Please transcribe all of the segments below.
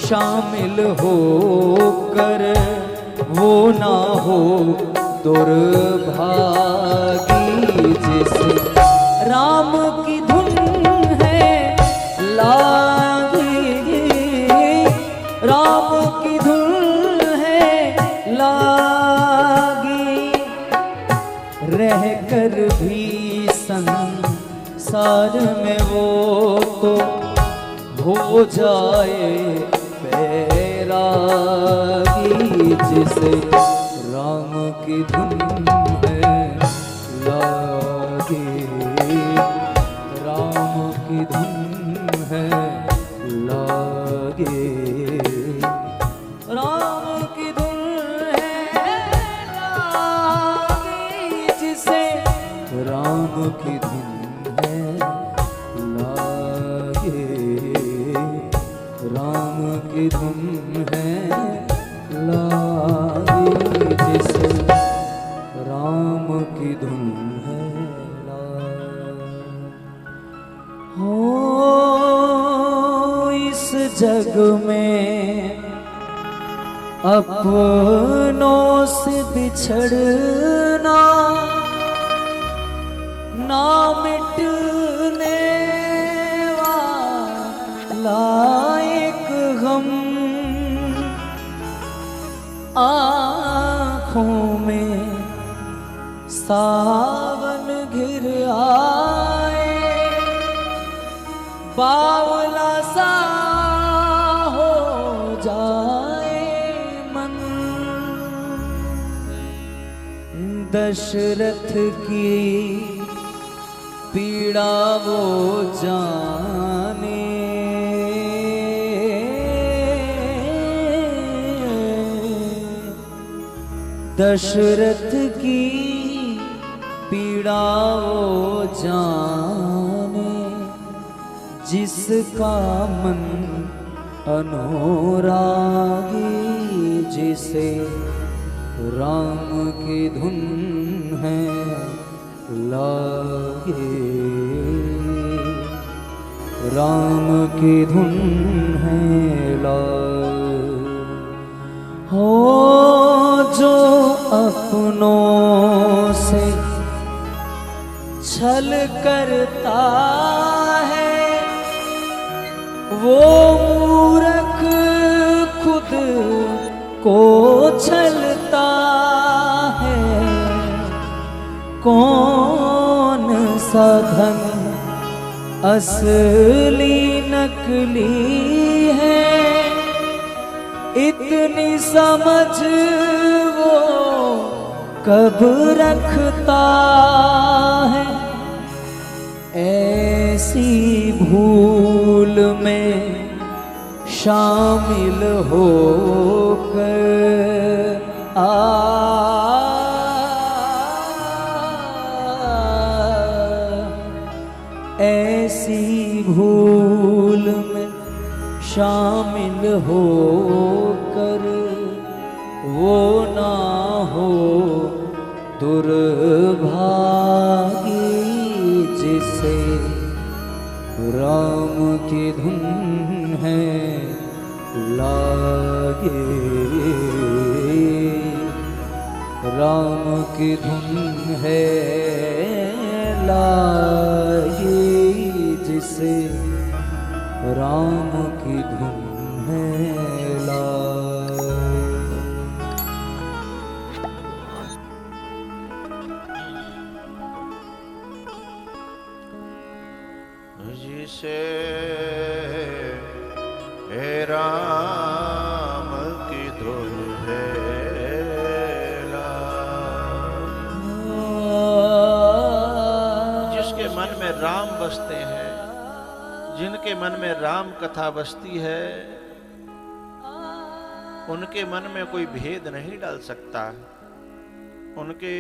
शामिल हो कर वो ना हो दुर्भागी। जिसे राम की धुन है लागी, राम की धुन है लागी, रह कर भी संसार में वो तो हो जाए बैरागी। जिसे राम की धुन है लागी, राम की धुन है लागी, राम की धुन है लागी। जिसे राम की धुन है लागी, राम की धुन है लागी। जिसे राम की धुन है लागी। हो इस जग में अपनों से बिछड़ना ना मिटने वाला एक गम, आँखों में सावन घिर आए, बावला सा हो जाए मन। दशरथ की पीड़ा वो जाने, दशरथ की पीड़ा वो जाने, जिसका मन अनुरागी। जिसे राम की धुन है लागे, राम की धुन है लागे। हो जो अपनों से छल करता है, वो मूर्ख खुद को छलता है। कौन सा धन असली नकली है, इतनी समझ वो कब रखता है। ऐसी भूल में शामिल होकर ऐसी भूल में शामिल होकर वो ना हो दुर्भागी। जिसे राम की धुन है लागे, राम की धुन है लागे। जिसे राम की धुन है लागे। जिसे हे राम की धुन है लागे। जिसके मन में राम बसते हैं, जिनके मन में राम कथा बसती है, उनके मन में कोई भेद नहीं डाल सकता। उनके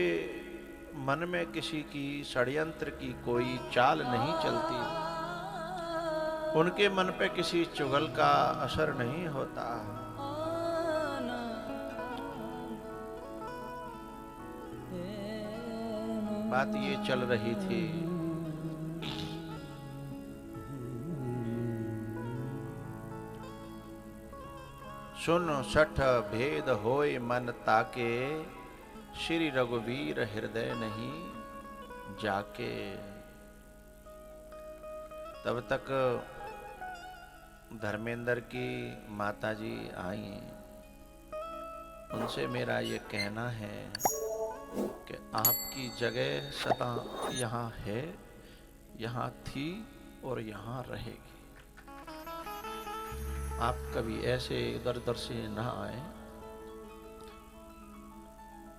मन में किसी की षड्यंत्र की कोई चाल नहीं चलती। उनके मन पे किसी चुगल का असर नहीं होता। बात ये चल रही थी, सुन सठ भेद होय मन ताके, श्री रघुवीर हृदय नहीं जाके। तब तक धर्मेंद्र की माताजी आई। उनसे मेरा ये कहना है कि आपकी जगह सदा यहाँ है, यहाँ थी और यहाँ रहेगी। आप कभी ऐसे इधर उधर से ना आए।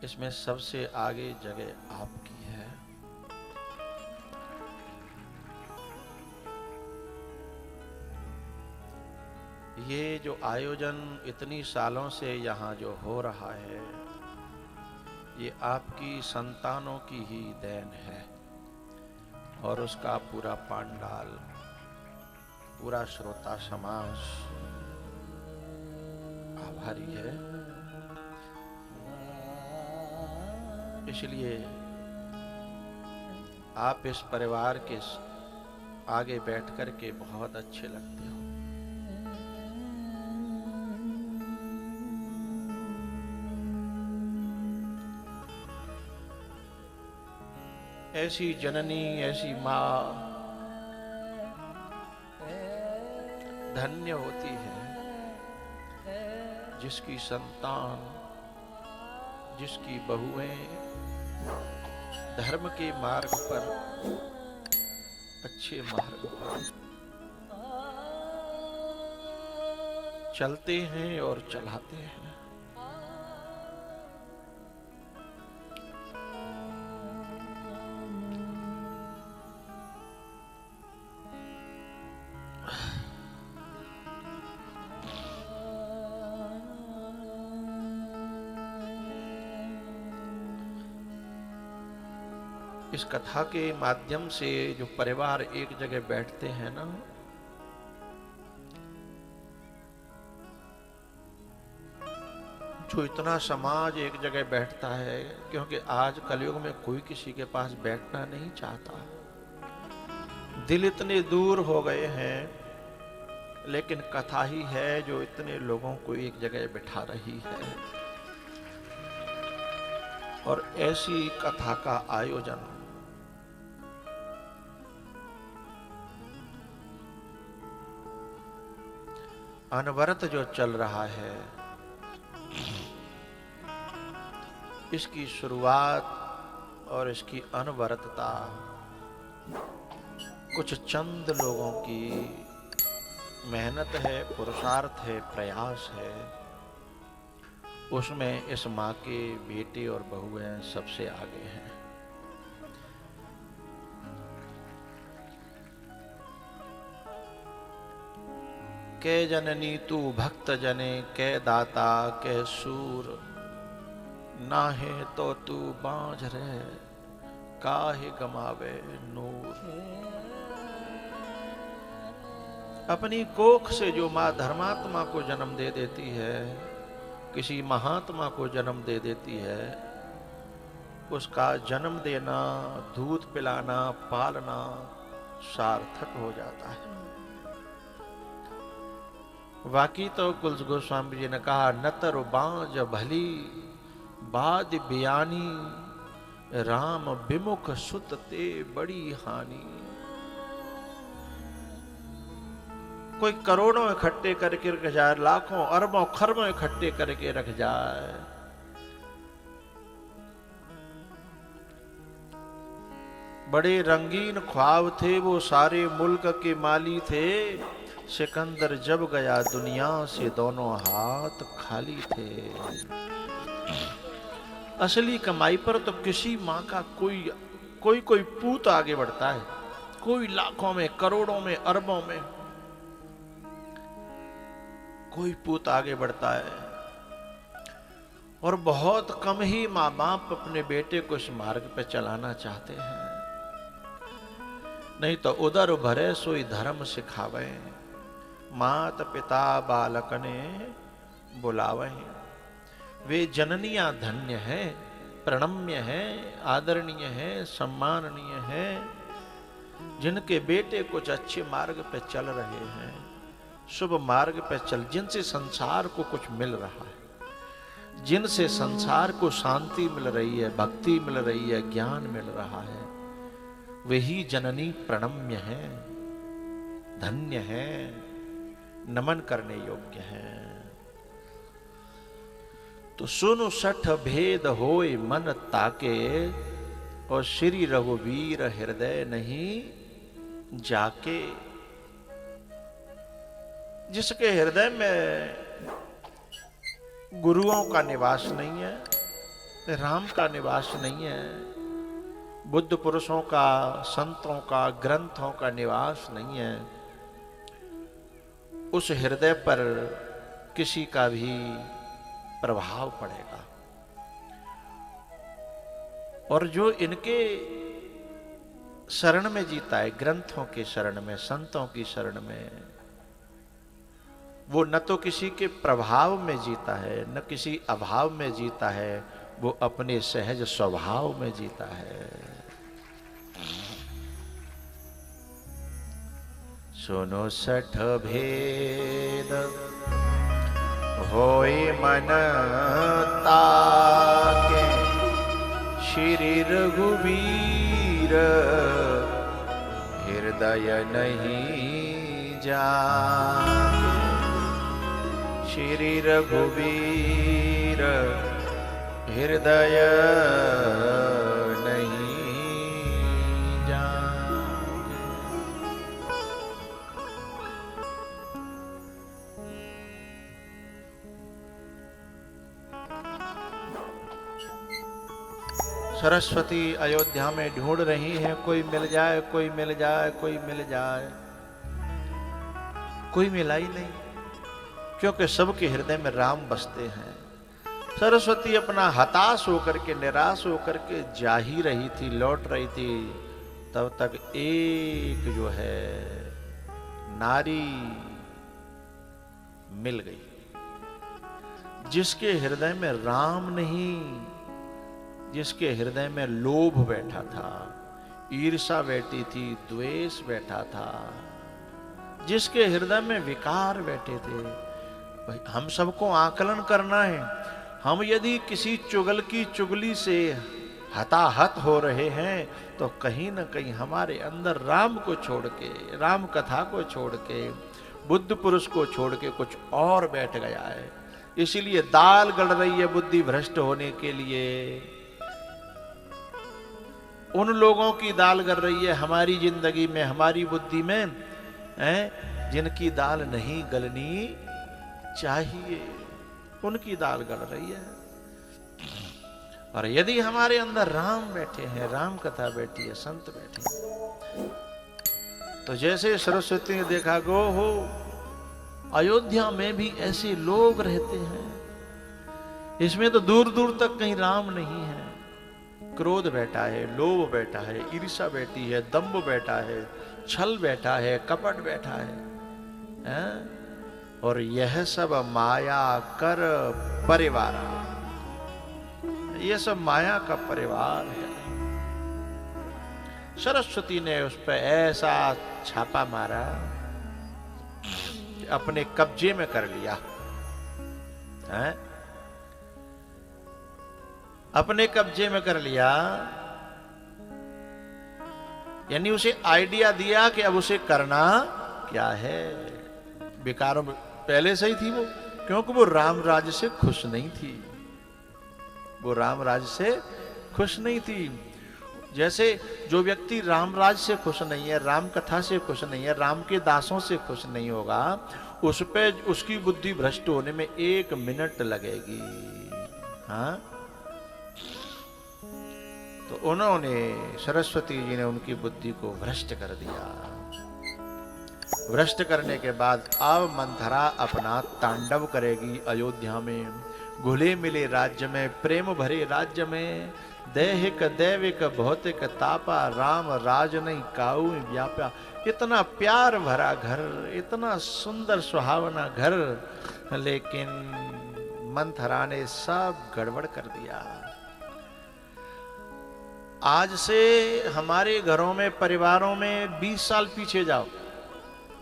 इसमें सबसे आगे जगह आपकी है। ये जो आयोजन इतनी सालों से यहाँ जो हो रहा है, ये आपकी संतानों की ही देन है। और उसका पूरा पांडाल, पूरा श्रोता समाज आभारी है। इसलिए आप इस परिवार के आगे बैठ कर के बहुत अच्छे लगते हो। ऐसी जननी, ऐसी माँ धन्य होती है जिसकी संतान, जिसकी बहुएं धर्म के मार्ग पर, अच्छे मार्ग पर चलते हैं और चलाते हैं। इस कथा के माध्यम से जो परिवार एक जगह बैठते हैं ना, जो इतना समाज एक जगह बैठता है, क्योंकि आज कलयुग में कोई किसी के पास बैठना नहीं चाहता। दिल इतने दूर हो गए हैं, लेकिन कथा ही है जो इतने लोगों को एक जगह बिठा रही है। और ऐसी कथा का आयोजन अनवरत जो चल रहा है, इसकी शुरुआत और इसकी अनवरतता कुछ चंद लोगों की मेहनत है, पुरुषार्थ है, प्रयास है। उसमें इस माँ के बेटे और बहुएं सबसे आगे हैं। कै जननी तू भक्त जने, कै दाता कै सूर, नाहे तो तू बांझ रहे, काहे गमावे नूर। अपनी कोख से जो माँ धर्मात्मा को जन्म दे देती है, किसी महात्मा को जन्म दे देती है, उसका जन्म देना, दूध पिलाना, पालना सार्थक हो जाता है। वाकी तो कुलस गोस्वामी जी ने कहा, नतर बांझ भली बाद बियानी, राम विमुख सुत ते बड़ी हानि। कोई करोड़ों इकट्ठे करके रख जाए, लाखों अरबों खरबों इकट्ठे करके रख जाए, बड़े रंगीन ख्वाब थे, वो सारे मुल्क के माली थे। सिकंदर जब गया दुनिया से, दोनों हाथ खाली थे। असली कमाई पर तो किसी माँ का कोई पूत आगे बढ़ता है, कोई लाखों में, करोड़ों में, अरबों में कोई पूत आगे बढ़ता है। और बहुत कम ही माँ बाप अपने बेटे को इस मार्ग पे चलाना चाहते हैं। नहीं तो उदर भरे सोई धर्म सिखावे, मात पिता बालक ने बुलावे। वे जननियां धन्य हैं, प्रणम्य हैं, आदरणीय हैं, सम्माननीय हैं, जिनके बेटे कुछ अच्छे मार्ग पे चल रहे हैं। शुभ मार्ग पर चल, जिनसे संसार को कुछ मिल रहा है, जिनसे संसार को शांति मिल रही है, भक्ति मिल रही है, ज्ञान मिल रहा है, वही जननी प्रणम्य है, धन्य है, नमन करने योग्य है। तो सुनु सठ भेद होय मन ताके, और श्री रघुवीर हृदय नहीं जाके। जिसके हृदय में गुरुओं का निवास नहीं है, राम का निवास नहीं है, बुद्ध पुरुषों का, संतों का, ग्रंथों का निवास नहीं है, उस हृदय पर किसी का भी प्रभाव पड़ेगा। और जो इनके शरण में जीता है, ग्रंथों के शरण में, संतों की शरण में, वो न तो किसी के प्रभाव में जीता है, न किसी अभाव में जीता है, वो अपने सहज स्वभाव में जीता है। सुनो सठ भेद होय मन ताके, श्री रघुवीर हृदय नहीं जाके। श्री रघुवीर हृदय नहीं जाके। सरस्वती अयोध्या में ढूंढ रही हैं, कोई मिल जाए, कोई मिल जाए, कोई मिल जाए। कोई मिला ही नहीं, क्योंकि सबके हृदय में राम बसते हैं। सरस्वती अपना हताश होकर के, निराश होकर के जा ही रही थी, लौट रही थी, तब तक एक जो है नारी मिल गई, जिसके हृदय में राम नहीं, जिसके हृदय में लोभ बैठा था, ईर्षा बैठी थी, द्वेष बैठा था, जिसके हृदय में विकार बैठे थे। भाई हम सबको आकलन करना है। हम यदि किसी चुगल की चुगली से हताहत हो रहे हैं, तो कहीं ना कहीं हमारे अंदर राम को छोड़ के, राम कथा को छोड़ के, बुद्ध पुरुष को छोड़ के कुछ और बैठ गया है। इसीलिए दाल गड़ रही है बुद्धि भ्रष्ट होने के लिए। उन लोगों की दाल गल रही है हमारी जिंदगी में, हमारी बुद्धि में, जिनकी दाल नहीं गलनी चाहिए, उनकी दाल गल रही है। और यदि हमारे अंदर राम बैठे हैं, राम कथा बैठी है, संत बैठे हैं, तो जैसे सरस्वती ने देखा, गो हो अयोध्या में भी ऐसे लोग रहते हैं, इसमें तो दूर दूर तक कहीं राम नहीं है। क्रोध बैठा है, लोभ बैठा है, ईर्षा बैठी है, दंभ बैठा है, छल बैठा है, कपट बैठा है, और यह सब माया कर परिवार, यह सब माया का परिवार है। सरस्वती ने उस पर ऐसा छापा मारा, अपने कब्जे में कर लिया है, अपने कब्जे में कर लिया। यानी उसे आइडिया दिया कि अब उसे करना क्या है। विकारों में पहले से ही थी वो, क्योंकि वो राम राज्य से खुश नहीं थी, वो राम राज्य से खुश नहीं थी। जैसे जो व्यक्ति राम राज्य से खुश नहीं है, राम कथा से खुश नहीं है, राम के दासों से खुश नहीं होगा, उस पे उसकी बुद्धि भ्रष्ट होने में 1 मिनट लगेगी। हाँ, तो उन्होंने, सरस्वती जी ने उनकी बुद्धि को भ्रष्ट कर दिया। भ्रष्ट करने के बाद अब मंथरा अपना तांडव करेगी अयोध्या में, घुले मिले राज्य में, प्रेम भरे राज्य में। दैहिक दैविक भौतिक तापा, राम राज नहीं काऊ व्यापा। इतना प्यार भरा घर, इतना सुंदर सुहावना घर, लेकिन मंथरा ने सब गड़बड़ कर दिया। आज से हमारे घरों में, परिवारों में 20 साल पीछे जाओ,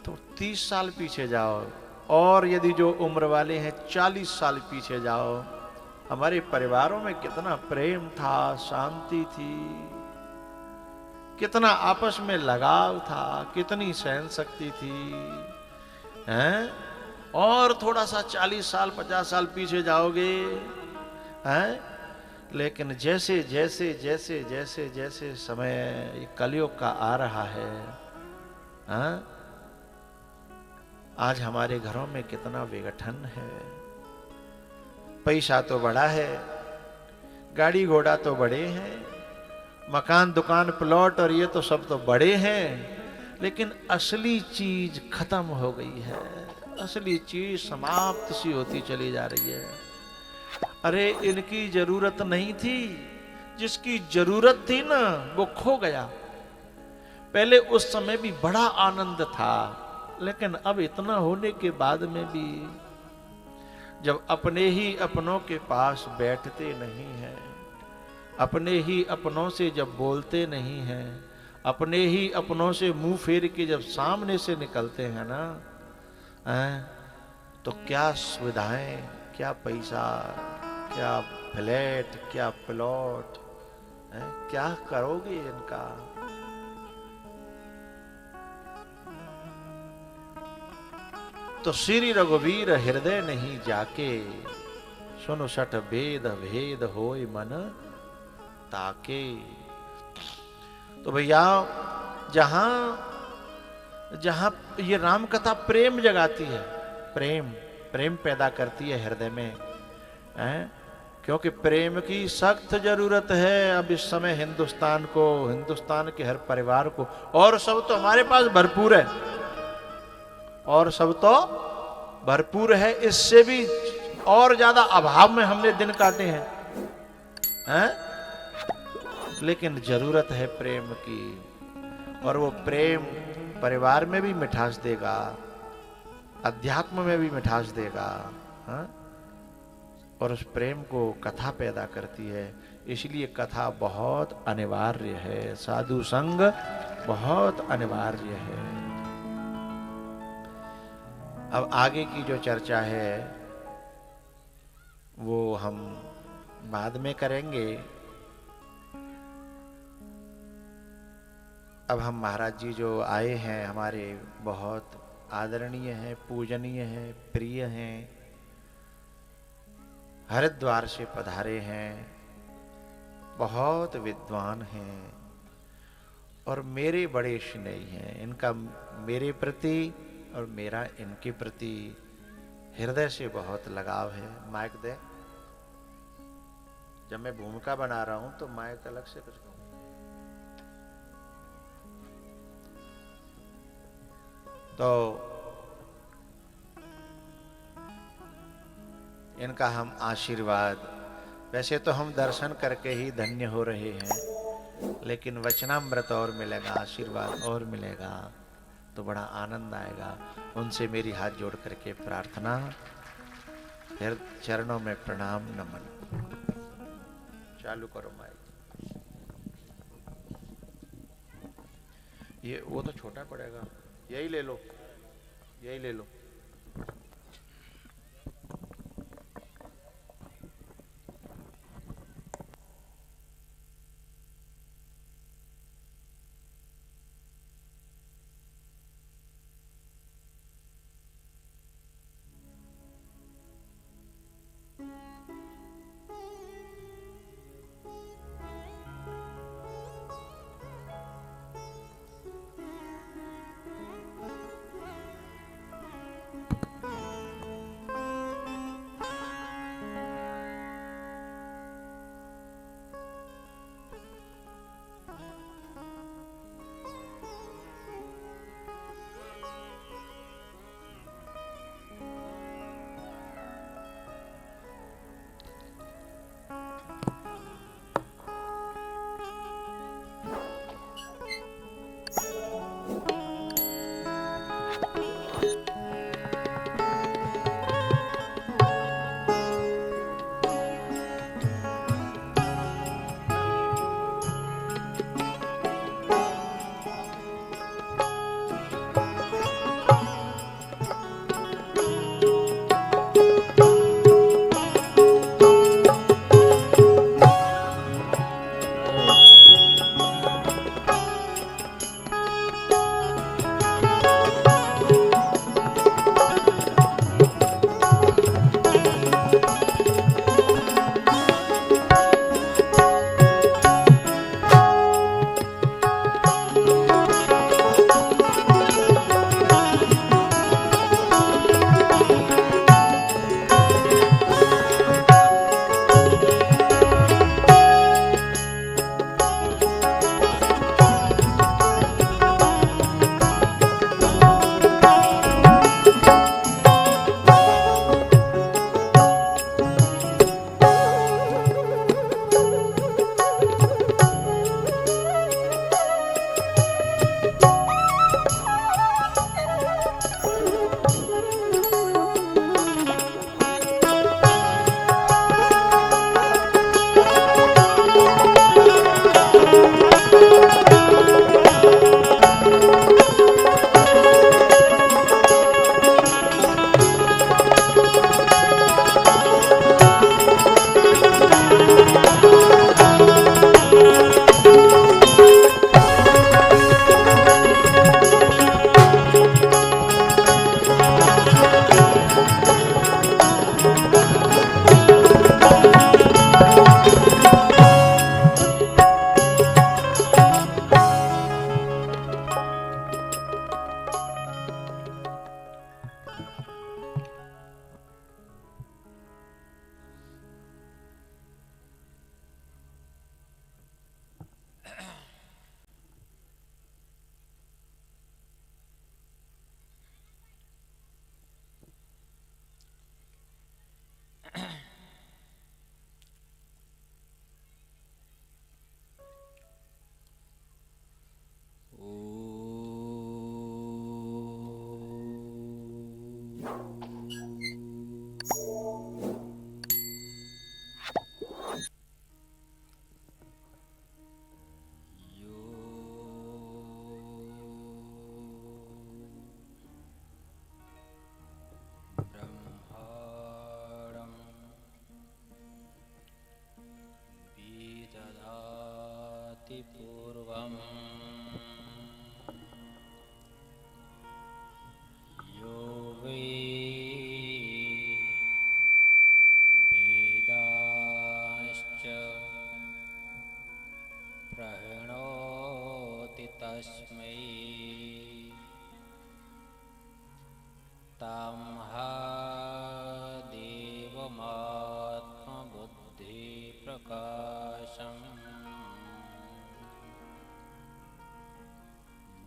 तो 30 साल पीछे जाओ, और यदि जो उम्र वाले हैं 40 साल पीछे जाओ, हमारे परिवारों में कितना प्रेम था, शांति थी, कितना आपस में लगाव था, कितनी सहन शक्ति थी, हैं? और थोड़ा सा 40 साल 50 साल पीछे जाओगे, हैं? लेकिन जैसे जैसे जैसे जैसे जैसे समय कलयुग का आ रहा है, हैं? आज हमारे घरों में कितना विघटन है। पैसा तो बड़ा है, गाड़ी घोड़ा तो बड़े हैं, मकान दुकान प्लॉट और ये तो सब तो बड़े हैं, लेकिन असली चीज खत्म हो गई है। असली चीज समाप्त सी होती चली जा रही है। अरे इनकी जरूरत नहीं थी, जिसकी जरूरत थी ना वो खो गया। पहले उस समय भी बड़ा आनंद था, लेकिन अब इतना होने के बाद में भी जब अपने ही अपनों के पास बैठते नहीं हैं, अपने ही अपनों से जब बोलते नहीं हैं, अपने ही अपनों से मुंह फेर के जब सामने से निकलते हैं ना, तो क्या सुविधाएं, क्या पैसा, क्या फ्लैट, क्या प्लॉट, क्या करोगे इनका? तो श्री रघुवीर हृदय नहीं जाके, सुनो सठ भेद भेद होय मन ताके। तो भैया जहां जहां ये राम कथा प्रेम जगाती है, प्रेम प्रेम पैदा करती है हृदय में, हैं? क्योंकि प्रेम की सख्त जरूरत है अब इस समय हिंदुस्तान को, हिंदुस्तान के हर परिवार को। और सब तो हमारे पास भरपूर है, और सब तो भरपूर है, इससे भी और ज्यादा अभाव में हमने दिन काटे हैं? लेकिन जरूरत है प्रेम की, और वो प्रेम परिवार में भी मिठास देगा, अध्यात्म में भी मिठास देगा, हा? और उस प्रेम को कथा पैदा करती है। इसलिए कथा बहुत अनिवार्य है, साधु संग बहुत अनिवार्य है। अब आगे की जो चर्चा है वो हम बाद में करेंगे। अब हम महाराज जी जो आए हैं हमारे, बहुत आदरणीय हैं, पूजनीय हैं, प्रिय हैं, हरिद्वार से पधारे हैं, बहुत विद्वान हैं और मेरे बड़े स्नेही हैं। इनका मेरे प्रति और मेरा इनके प्रति हृदय से बहुत लगाव है। माइक दे, जब मैं भूमिका बना रहा हूं तो माइक अलग से कुछ कहूं। तो इनका हम आशीर्वाद, वैसे तो हम दर्शन करके ही धन्य हो रहे हैं, लेकिन वचनामृत और मिलेगा, आशीर्वाद और मिलेगा तो बड़ा आनंद आएगा। उनसे मेरी हाथ जोड़ करके प्रार्थना, फिर चरणों में प्रणाम नमन। चालू करो माइक। ये वो तो छोटा पड़ेगा, यही ले लो, यही ले लो। यो वै वेदांश्च प्रणोति तस्मै तमहा देवमात्मबुद्धिप्रकाशम्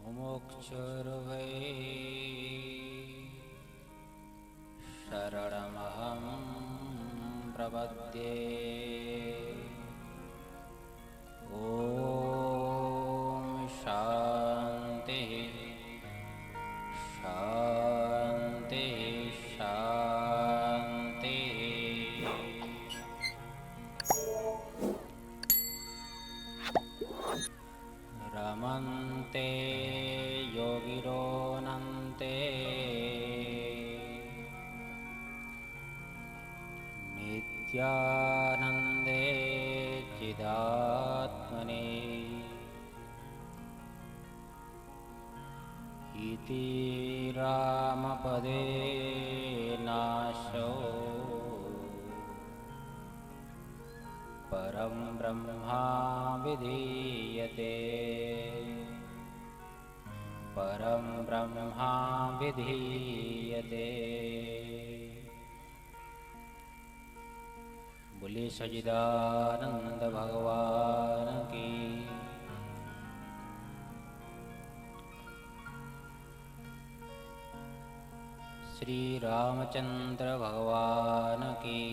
मुमुक्षुर्वै शरणमहं प्रपद्ये। ॐ शान्ति शान्ति शान्ति। रमन्ते योगिरोऽनन्ते नित्यानन्दे चिदात्मने इति रामपदे नाशो परं ब्रह्मा विधीयते परं ब्रह्मा विधीयते। बोले सच्चिदानंद भगवान की। श्री रामचंद्र भगवान की।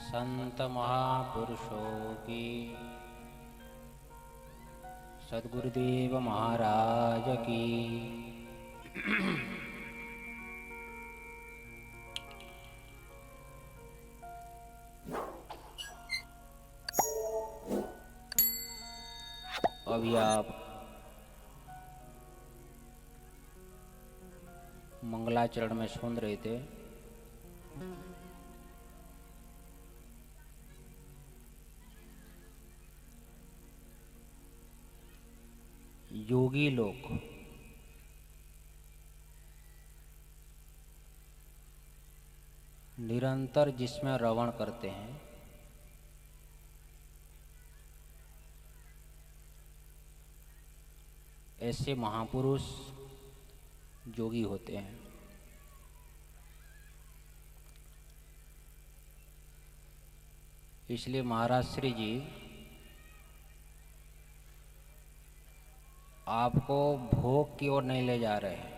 संत महापुरुषों की। सद्गुरुदेव महाराज की। अभी आप मंगलाचरण में सुन रहे थे। योगी लोग निरंतर जिसमें रवण करते हैं, ऐसे महापुरुष योगी होते हैं। इसलिए महाराज श्री जी आपको भोग की ओर नहीं ले जा रहे हैं,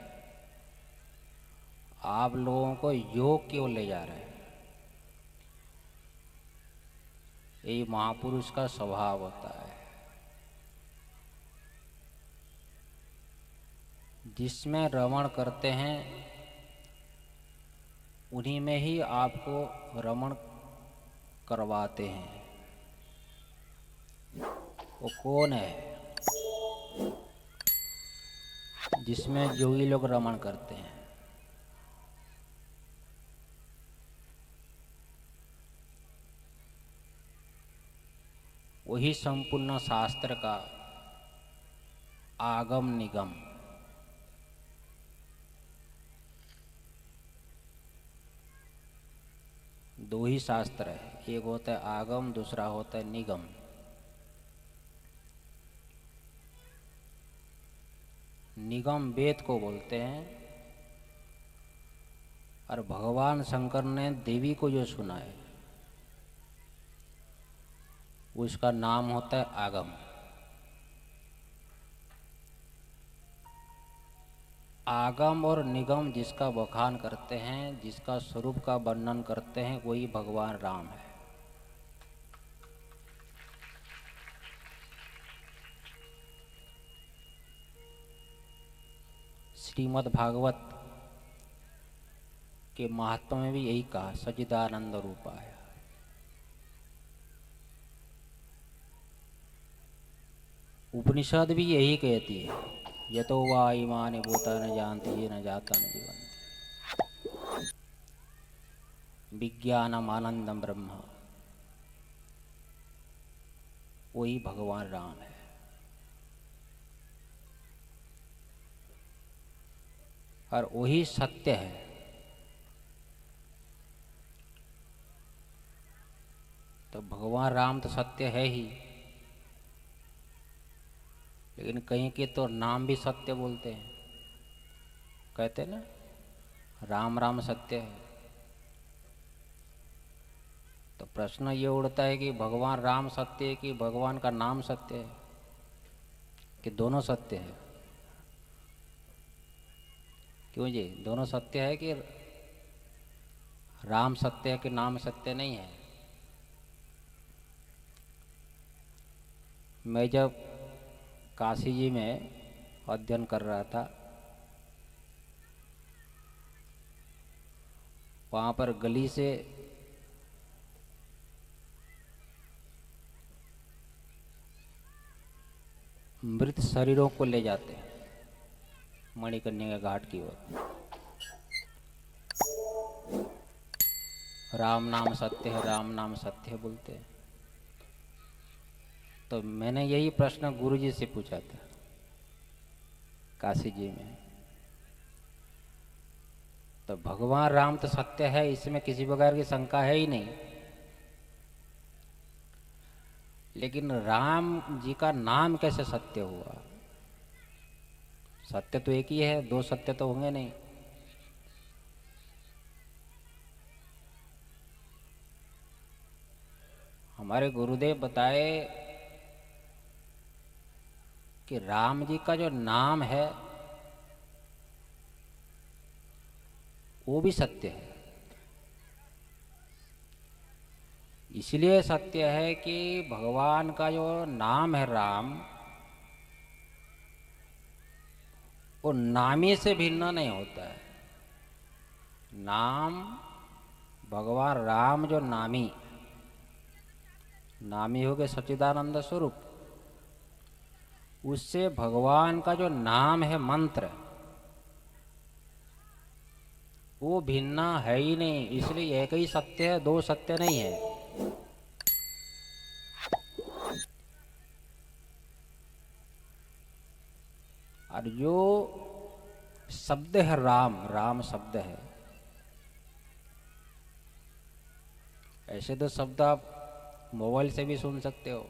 आप लोगों को योग की ओर ले जा रहे हैं। ये महापुरुष का स्वभाव होता है। जिसमें रमण करते हैं उन्हीं में ही आपको रमण करवाते हैं। वो कौन है? जिसमें योगी लोग रमण करते हैं। वही संपूर्ण शास्त्र का आगम निगम। दो ही शास्त्र है, एक होता है आगम, दूसरा होता है निगम। निगम वेद को बोलते हैं, और भगवान शंकर ने देवी को जो सुना है उसका नाम होता है आगम। आगम और निगम जिसका बखान करते हैं, जिसका स्वरूप का वर्णन करते हैं, वही भगवान राम है। श्रीमद् भागवत के महात्मा में भी यही कहा, सच्चिदानंद रूपाय। उपनिषद भी यही कहती है, यतो वा इमानि भूतानि जानति येन जातानि जीवन्ति विज्ञानम आनंदम ब्रह्म। वही भगवान राम है। और वही सत्य है। तो भगवान राम तो सत्य है ही, लेकिन कहीं के तो नाम भी सत्य बोलते हैं, कहते हैं ना राम राम सत्य है। तो प्रश्न ये उठता है कि भगवान राम सत्य है कि भगवान का नाम सत्य है, कि दोनों सत्य है? क्यों जी, दोनों सत्य है कि राम सत्य है कि नाम सत्य नहीं है? मैं जब काशी जी में अध्ययन कर रहा था, वहाँ पर गली से मृत शरीरों को ले जाते हैं मणिकर्णिका घाट की ओर। राम नाम सत्य है, राम नाम सत्य है बोलते हैं। तो मैंने यही प्रश्न गुरु जी से पूछा था काशी जी में। तो भगवान राम तो सत्य है, इसमें किसी प्रकार की शंका है ही नहीं, लेकिन राम जी का नाम कैसे सत्य हुआ? सत्य तो एक ही है, दो सत्य तो होंगे नहीं। हमारे गुरुदेव बताए कि राम जी का जो नाम है वो भी सत्य है। इसलिए सत्य है कि भगवान का जो नाम है राम, वो नामी से भिन्न नहीं होता है। नाम भगवान राम जो नामी हो गए सच्चिदानंद स्वरूप, उससे भगवान का जो नाम है मंत्र, वो भिन्न है ही नहीं। इसलिए एक ही सत्य है, दो सत्य नहीं है। और जो शब्द है राम, राम शब्द है, ऐसे तो शब्द आप मोबाइल से भी सुन सकते हो,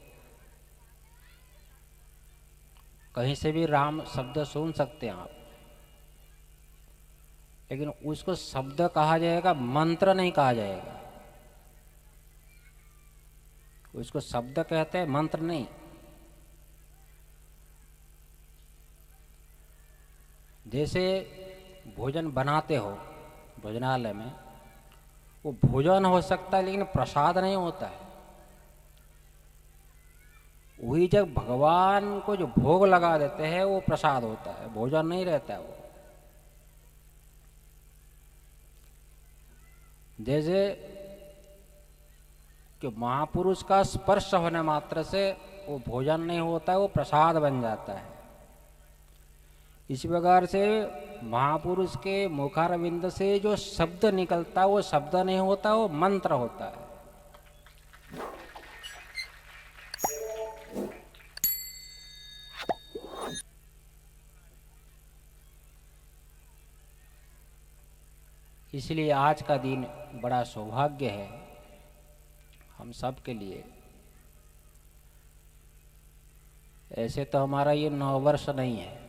कहीं से भी राम शब्द सुन सकते हैं आप, लेकिन उसको शब्द कहा जाएगा, मंत्र नहीं कहा जाएगा। उसको शब्द कहते हैं, मंत्र नहीं। जैसे भोजन बनाते हो भोजनालय में, वो भोजन हो सकता है लेकिन प्रसाद नहीं होता है। वही जब भगवान को जो भोग लगा देते हैं वो प्रसाद होता है, भोजन नहीं रहता है वो। जैसे कि महापुरुष का स्पर्श होने मात्र से वो भोजन नहीं होता है, वो प्रसाद बन जाता है। इसी प्रकार से महापुरुष के मुखारविंद से जो शब्द निकलता है वो शब्द नहीं होता, वो मंत्र होता है। इसलिए आज का दिन बड़ा सौभाग्य है हम सब के लिए। ऐसे तो हमारा ये नववर्ष नहीं है,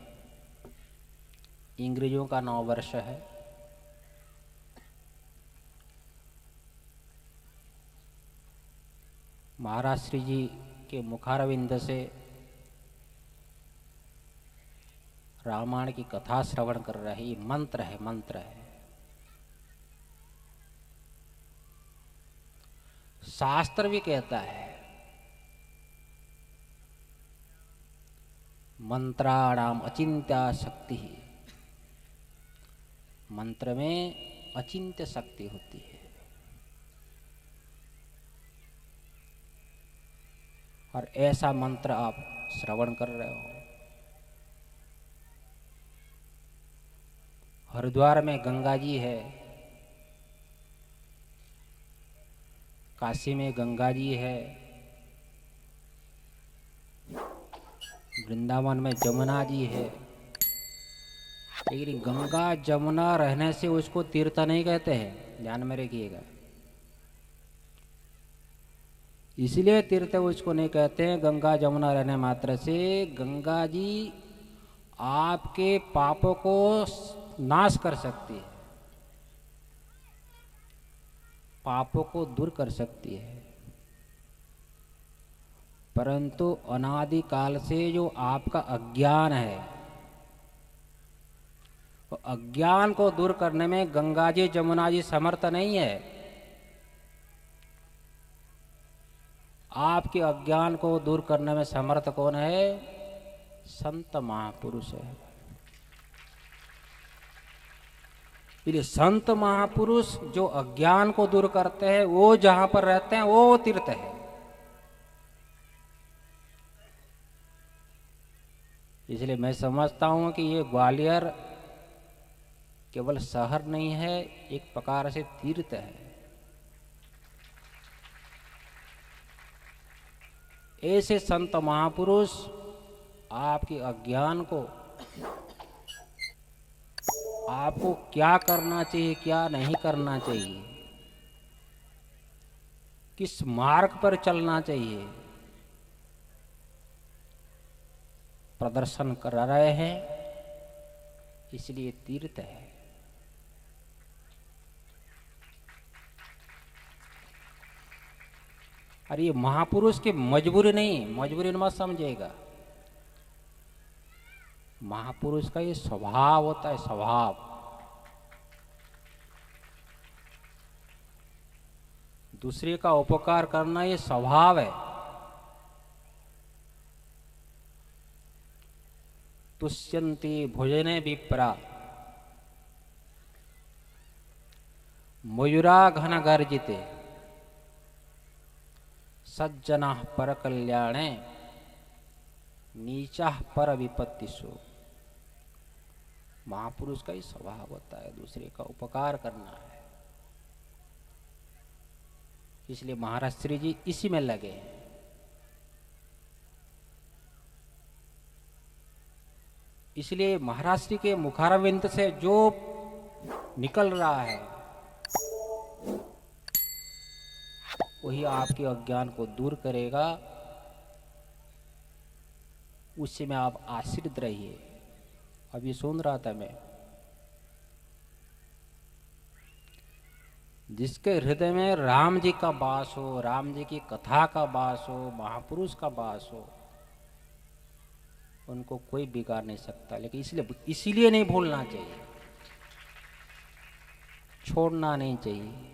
इंग्रेजों का नववर्ष है। महाराज श्री जी के मुखारविंद से रामायण की कथा श्रवण कर रहे, मंत्र है, मंत्र है। शास्त्र भी कहता है मंत्राणाम अचिंत्या शक्ति, मंत्र में अचिंत्य शक्ति होती है। और ऐसा मंत्र आप श्रवण कर रहे हो। हरिद्वार में गंगा जी है, काशी में गंगा जी है, वृंदावन में जमुना जी है, लेकिन गंगा जमुना रहने से उसको तीर्थ नहीं कहते हैं, ध्यान में रखिएगा। इसलिए तीर्थ उसको नहीं कहते हैं गंगा जमुना रहने मात्र से। गंगा जी आपके पापों को नाश कर सकती है, पापों को दूर कर सकती है, परंतु अनादि काल से जो आपका अज्ञान है, तो अज्ञान को दूर करने में गंगा जी जमुना जी समर्थ नहीं है। आपके अज्ञान को दूर करने में समर्थ कौन है? संत महापुरुष है। इसलिए संत महापुरुष जो अज्ञान को दूर करते हैं, वो जहां पर रहते हैं वो तीर्थ है। इसलिए मैं समझता हूं कि ये ग्वालियर केवल शहर नहीं है, एक प्रकार से तीर्थ है। ऐसे संत महापुरुष आपके अज्ञान को, आपको क्या करना चाहिए क्या नहीं करना चाहिए, किस मार्ग पर चलना चाहिए, प्रदर्शन कर रहे हैं, इसलिए तीर्थ है। अरे ये महापुरुष की मजबूरी नहीं, मजबूरी मत समझिएगा। महापुरुष का ये स्वभाव होता है, स्वभाव। दूसरे का उपकार करना ये स्वभाव है। तुष्यन्ति भोजने विप्रा मयूरा घन गर्जिते सज्जना पर कल्याणे नीचा पर विपत्तिषु। महापुरुष का ही स्वभाव होता है दूसरे का उपकार करना है। इसलिए महाराज श्री जी इसी में लगे हैं। इसलिए महाराज श्री के मुखारविंद से जो निकल रहा है वही आपके अज्ञान को दूर करेगा। उससे में आप आश्रित रहिए। अभी सुन रहा था मैं, जिसके हृदय में राम जी का वास हो, राम जी की कथा का वास हो, महापुरुष का वास हो, उनको कोई बिगाड़ नहीं सकता। लेकिन इसीलिए नहीं भूलना चाहिए, छोड़ना नहीं चाहिए।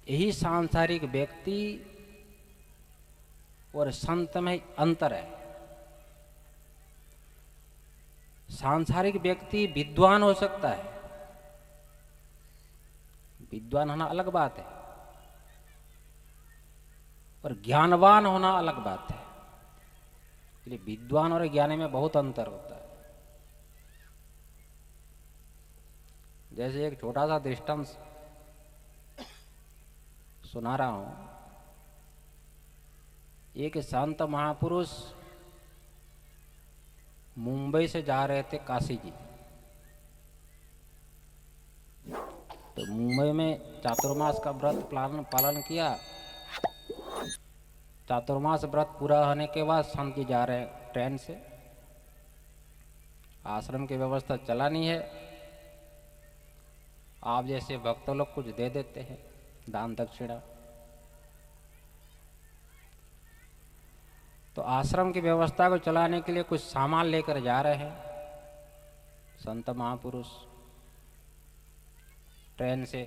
यही सांसारिक व्यक्ति और संत में अंतर है। सांसारिक व्यक्ति विद्वान हो सकता है, विद्वान होना अलग बात है, और ज्ञानवान होना अलग बात है। इसलिए विद्वान और ज्ञानी में बहुत अंतर होता है। जैसे एक छोटा सा दृष्टांत सुना रहा हूं। एक संत महापुरुष मुंबई से जा रहे थे काशी जी। तो मुंबई में चातुर्मास का व्रत पालन किया। चातुर्मास व्रत पूरा होने के बाद संत जी जा रहे हैं ट्रेन से। आश्रम की व्यवस्था चला नहीं है। आप जैसे भक्त लोग कुछ दे देते हैं दान दक्षिणा। तो आश्रम की व्यवस्था को चलाने के लिए कुछ सामान लेकर जा रहे हैं संत महापुरुष ट्रेन से।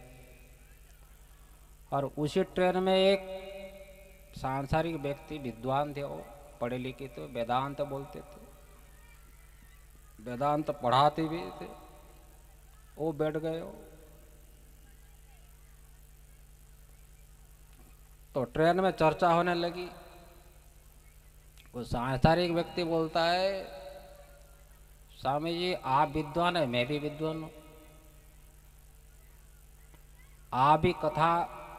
और उसी ट्रेन में एक सांसारिक व्यक्ति विद्वान थे, वो पढ़े लिखे थे, वेदांत बोलते थे, वेदांत पढ़ाते भी थे। वो बैठ गए हो। तो ट्रेन में चर्चा होने लगी। वो सांसारिक व्यक्ति बोलता है, स्वामी जी आप विद्वान है, मैं भी विद्वान हूं। आप भी कथा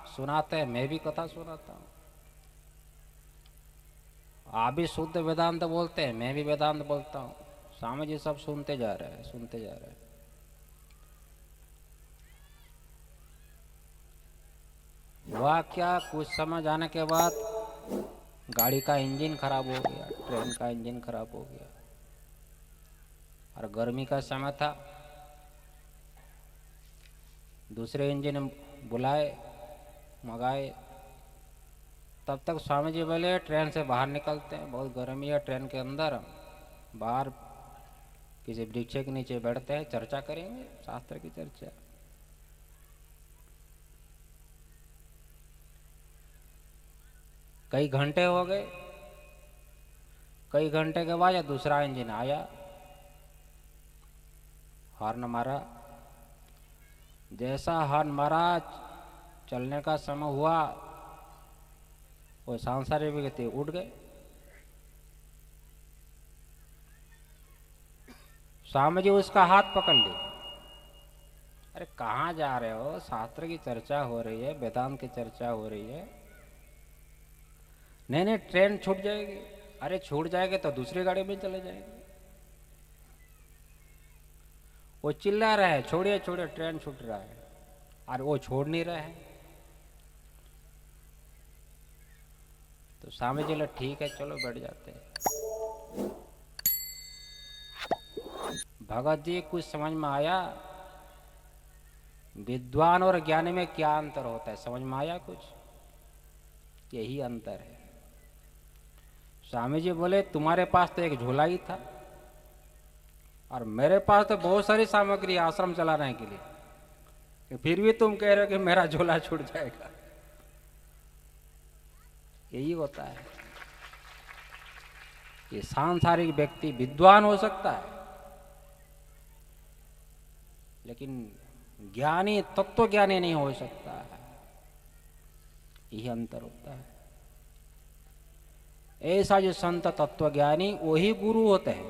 सुनाते हैं, मैं भी कथा सुनाता हूं। आप भी शुद्ध वेदांत बोलते हैं, मैं भी वेदांत बोलता हूँ, स्वामी जी सब सुनते जा रहे हैं, सुनते जा रहे हैं। हुआ क्या, कुछ समय जाने के बाद गाड़ी का इंजन खराब हो गया, ट्रेन का इंजन खराब हो गया, और गर्मी का समय था। दूसरे इंजन बुलाए, मंगाए। तब तक स्वामी जी बोले ट्रेन से बाहर निकलते हैं, बहुत गर्मी है ट्रेन के अंदर, बाहर किसी वृक्ष के नीचे बैठते हैं, चर्चा करेंगे, शास्त्र की चर्चा। कई घंटे हो गए, कई घंटे के बाद दूसरा इंजन आया, हॉर्न मारा। जैसा हॉर्न मारा, चलने का समय हुआ, वो सांसारिक व्यक्ति उठ गए। स्वामी जी उसका हाथ पकड़ लिए, अरे कहाँ जा रहे हो, शास्त्र की चर्चा हो रही है, वेदांत की चर्चा हो रही है। नहीं नहीं, ट्रेन छूट जाएगी। अरे छूट जाएगी तो दूसरी गाड़ी में चले जाएंगे। वो चिल्ला रहा है, छोड़िए छोड़िए, ट्रेन छूट रहा है, और वो छोड़ नहीं रहा है। तो स्वामी जी लोग ठीक है चलो बैठ जाते हैं। भगत जी कुछ समझ में आया, विद्वान और ज्ञानी में क्या अंतर होता है, समझ में आया कुछ? यही अंतर है। स्वामी जी बोले तुम्हारे पास तो एक झोला ही था, और मेरे पास तो बहुत सारी सामग्री आश्रम चलाने के लिए, फिर भी तुम कह रहे हो कि मेरा झोला छूट जाएगा। यही होता है। ये सांसारिक व्यक्ति विद्वान हो सकता है, लेकिन ज्ञानी, तत्व ज्ञानी नहीं हो सकता है। यही अंतर होता है। ऐसा जो संत तत्व ज्ञानी, वही गुरु होते हैं।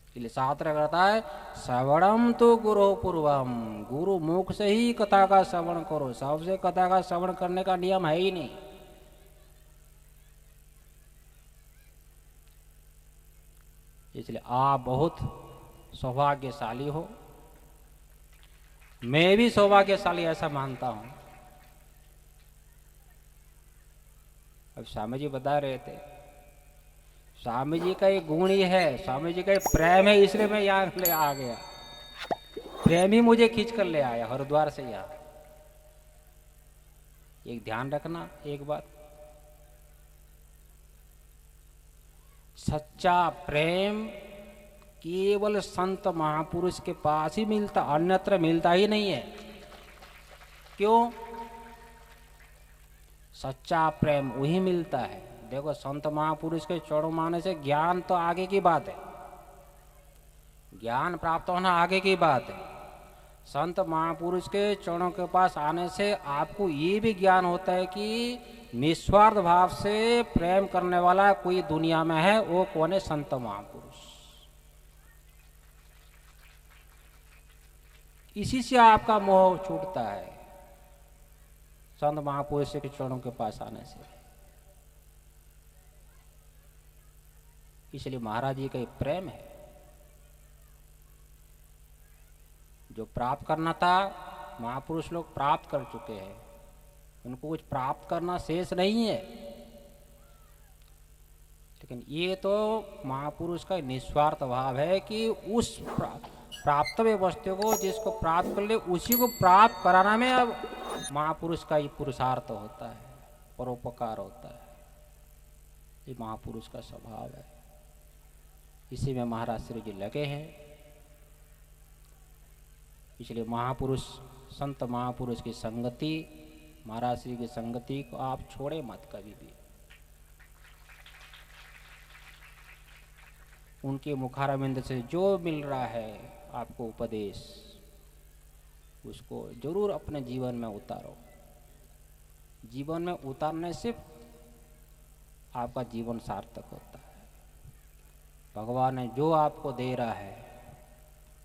इसलिए शास्त्र कहता है श्रवणम तो गुरु पूर्वम, गुरु मुख से ही कथा का श्रवण करो, सबसे कथा का श्रवण करने का नियम है ही नहीं। इसलिए आप बहुत सौभाग्यशाली हो, मैं भी सौभाग्यशाली ऐसा मानता हूं। अब स्वामी जी बता रहे थे, स्वामी जी का एक गुण ही है, स्वामी जी का एक प्रेम है, इसलिए मैं यहाँ ले आ गया। प्रेम ही मुझे खींच कर ले आया हरिद्वार से यहाँ। एक ध्यान रखना एक बात, सच्चा प्रेम केवल संत महापुरुष के पास ही मिलता, अन्यत्र मिलता ही नहीं है। क्यों? सच्चा प्रेम वही मिलता है। देखो, संत महापुरुष के चरणों में आने से ज्ञान तो आगे की बात है, ज्ञान प्राप्त होना आगे की बात है। संत महापुरुष के चरणों के पास आने से आपको ये भी ज्ञान होता है कि निस्वार्थ भाव से प्रेम करने वाला कोई दुनिया में है, वो कौन है? संत महापुरुष। इसी से आपका मोह छूटता है, संत महापुरुष के चरणों के पास आने से। इसलिए महाराज जी का एक प्रेम है, जो प्राप्त करना था महापुरुष लोग प्राप्त कर चुके हैं, उनको कुछ प्राप्त करना शेष नहीं है। लेकिन ये तो महापुरुष का निस्वार्थ भाव है कि उस प्राप्तव्य वस्तु को जिसको प्राप्त कर ले, उसी को प्राप्त कराना में अब महापुरुष का ही पुरुषार्थ होता है, परोपकार होता है। ये महापुरुष का स्वभाव है। इसी में महाराज श्री जी लगे हैं। इसलिए महापुरुष, संत महापुरुष की संगति, महाराज श्री की संगति को आप छोड़े मत कभी भी। उनके मुखारविंद से जो मिल रहा है आपको उपदेश, उसको जरूर अपने जीवन में उतारो। जीवन में उतारने से आपका जीवन सार्थक होता है। भगवान ने जो आपको दे रहा है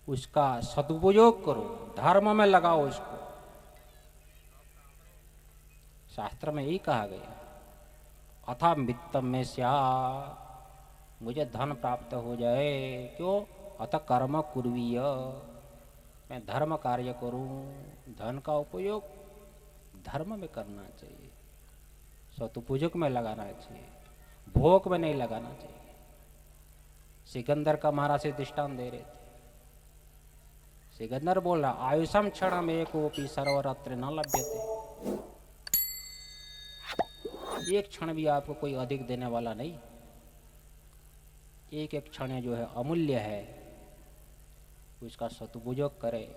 उसका सदुपयोग करो, धर्म में लगाओ उसको। शास्त्र में यही कहा गया, अथा मित्तम में स्या, मुझे धन प्राप्त हो जाए। क्यों? अतः कर्म कुर्वीय, मैं धर्म कार्य करूं। धन का उपयोग धर्म में करना चाहिए, सतुपयोजक में लगाना चाहिए, भोग में नहीं लगाना चाहिए। सिकंदर का महाराज से दृष्टांत दे रहे थे। सिकंदर बोल रहा आयुषम क्षणम एकोपि सर्वत्र न लभ्यते, एक क्षण भी आपको कोई अधिक देने वाला नहीं। एक एक क्षण जो है अमूल्य है, उसका सदुपयोग करे।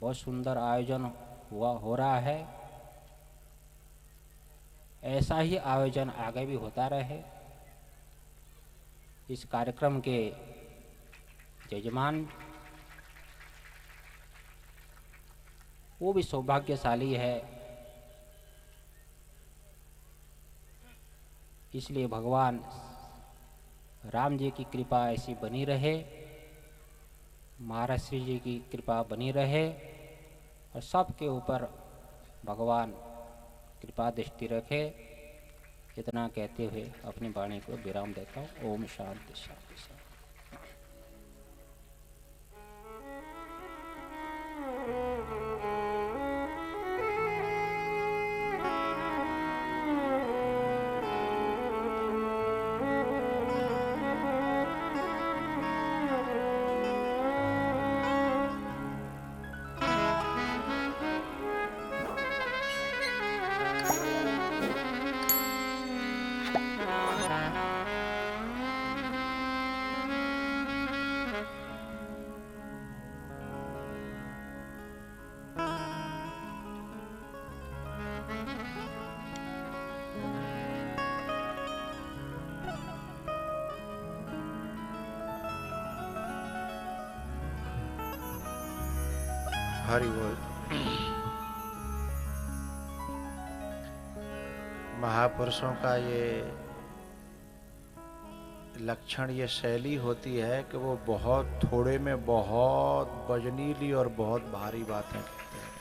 बहुत सुंदर आयोजन हो रहा है, ऐसा ही आयोजन आगे भी होता रहे। इस कार्यक्रम के यजमान वो भी सौभाग्यशाली है, इसलिए भगवान राम जी की कृपा ऐसी बनी रहे, महाराज श्री जी की कृपा बनी रहे और सबके ऊपर भगवान कृपा दृष्टि रखे। इतना कहते हुए अपनी वाणी को विराम देता हूँ। ओम शांति शांति शांति। हरि बोल। महापुरुषों का ये लक्षण, ये शैली होती है कि वो बहुत थोड़े में बहुत वजनीली और बहुत भारी बातें कहते हैं।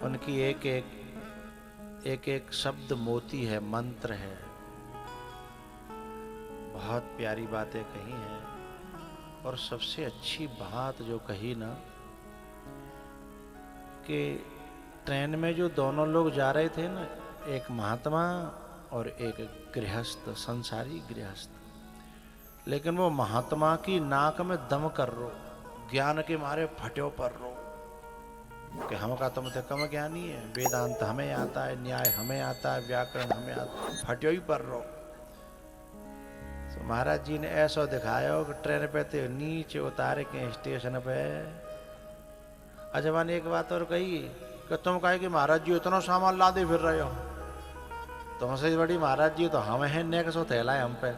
उनकी एक एक शब्द मोती है, मंत्र है। बहुत प्यारी बातें कही हैं। और सबसे अच्छी बात जो कही ना, कि ट्रेन में जो दोनों लोग जा रहे थे ना, एक महात्मा और एक गृहस्थ, संसारी गृहस्थ, लेकिन वो महात्मा की नाक में दम कर रो, ज्ञान के मारे फट्यो पर रो कि हम का तुम तो कम ज्ञानी है, वेदांत हमें आता है, न्याय हमें आता है, व्याकरण हमें आता है, फट्यो ही पर रो। तो महाराज जी ने ऐसा दिखाया कि ट्रेन पे तो नीचे उतारे के स्टेशन पे। अजमान एक बात और कही कि तुम कहे कि महाराज जी इतना सामान लादे फिर रहे हो, तुमसे बड़ी महाराज जी तो हम हैं, नेक्स हो थैला है हम पे।